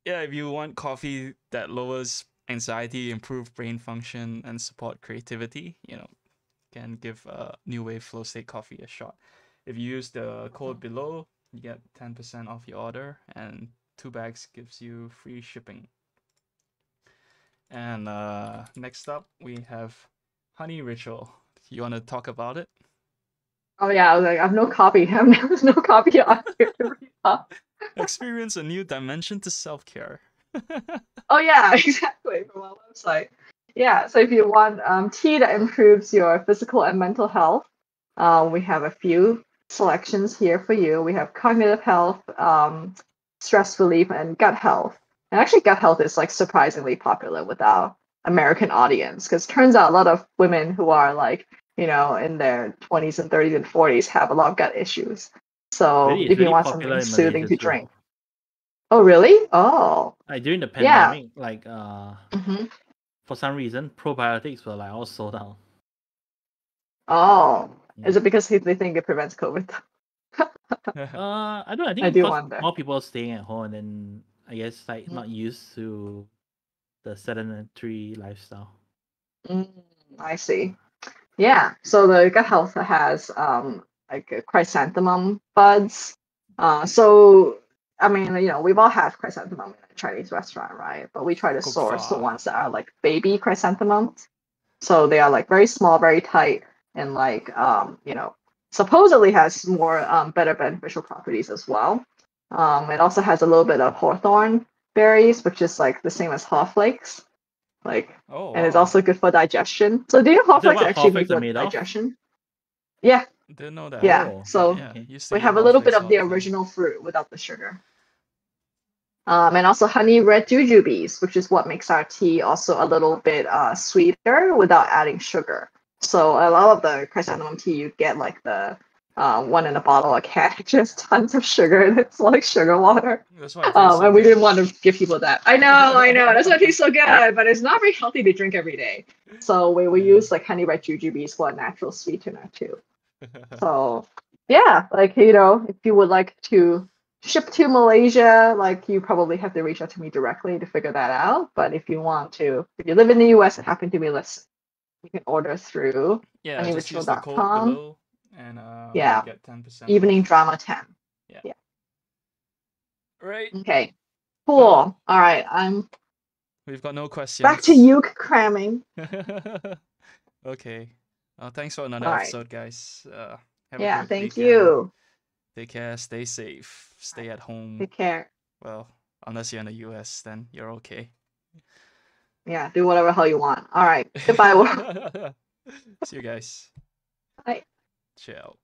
yeah, if you want coffee that lowers anxiety, improve brain function, and support creativity, can give New Wave Flow State Coffee a shot. If you use the code below, you get 10% off your order, and 2 bags gives you free shipping. And next up, we have Honey Ritual. You want to talk about it? Oh yeah, I was like, I have no copy. There's no copy on here to read off. Experience a new dimension to self-care. Oh yeah, exactly, from our website. Yeah, so if you want tea that improves your physical and mental health, we have a few selections here for you. We have cognitive health, stress relief, and gut health. And actually, gut health is like surprisingly popular with our American audience because turns out a lot of women who are like, in their 20s and 30s and 40s have a lot of gut issues. So Really, if you really want popular something in soothing Malaysia to too. drink. Oh, really? Oh. Like during the Yeah. pandemic, like Mm-hmm. for some reason, probiotics were like all sold out. Oh. Yeah. Is it because they think it prevents COVID? I don't. I think I do because wonder. more people staying at home, and then I guess like not used to the sedentary lifestyle. I see. Yeah. So the gut health has like chrysanthemum buds. So I mean, we've all had chrysanthemum in a Chinese restaurant, right? But we try to Kok source the Fa. ones that are like baby chrysanthemums. So they are like very small, very tight, and like supposedly has more better beneficial properties as well. It also has a little bit of hawthorn berries, which is like the same as haw flakes. Oh, And it's wow. also good for digestion. So do you know haw Is that flakes what actually haw flakes good are for made of? digestion? Yeah, Didn't know that. yeah. Oh, So Yeah, okay. used to we eat have a haw little bit flakes of all the the time. original fruit without the sugar. And also honey red jujubes, which is what makes our tea also a little bit sweeter without adding sugar. So a lot of the chrysanthemum tea, you get like the one in a bottle, a can, just tons of sugar, and it's like sugar water. That's why it tastes so And we good. didn't want to give people that. I know. That's why it tastes so good, but it's not very healthy to drink every day. So we use like honey red jujubes for a natural sweetener too. So yeah, like if you would like to ship to Malaysia, like you probably have to reach out to me directly to figure that out. But if you live in the US and happen to be listening, you can order through Yeah, just use the code honeyritual.com. below and Yeah. you get 10% Evening off. Drama 10. Yeah. Right. Okay. Cool. All right. I'm We've got no questions. back to you cramming. Okay. Thanks for another All right. episode, guys. Have a Yeah. good Thank weekend. you. Take care. Stay safe. Stay at home. Take care. Well, unless you're in the US, then you're okay. Yeah. Do whatever the hell you want. All right. Goodbye. See you guys. Bye. Ciao.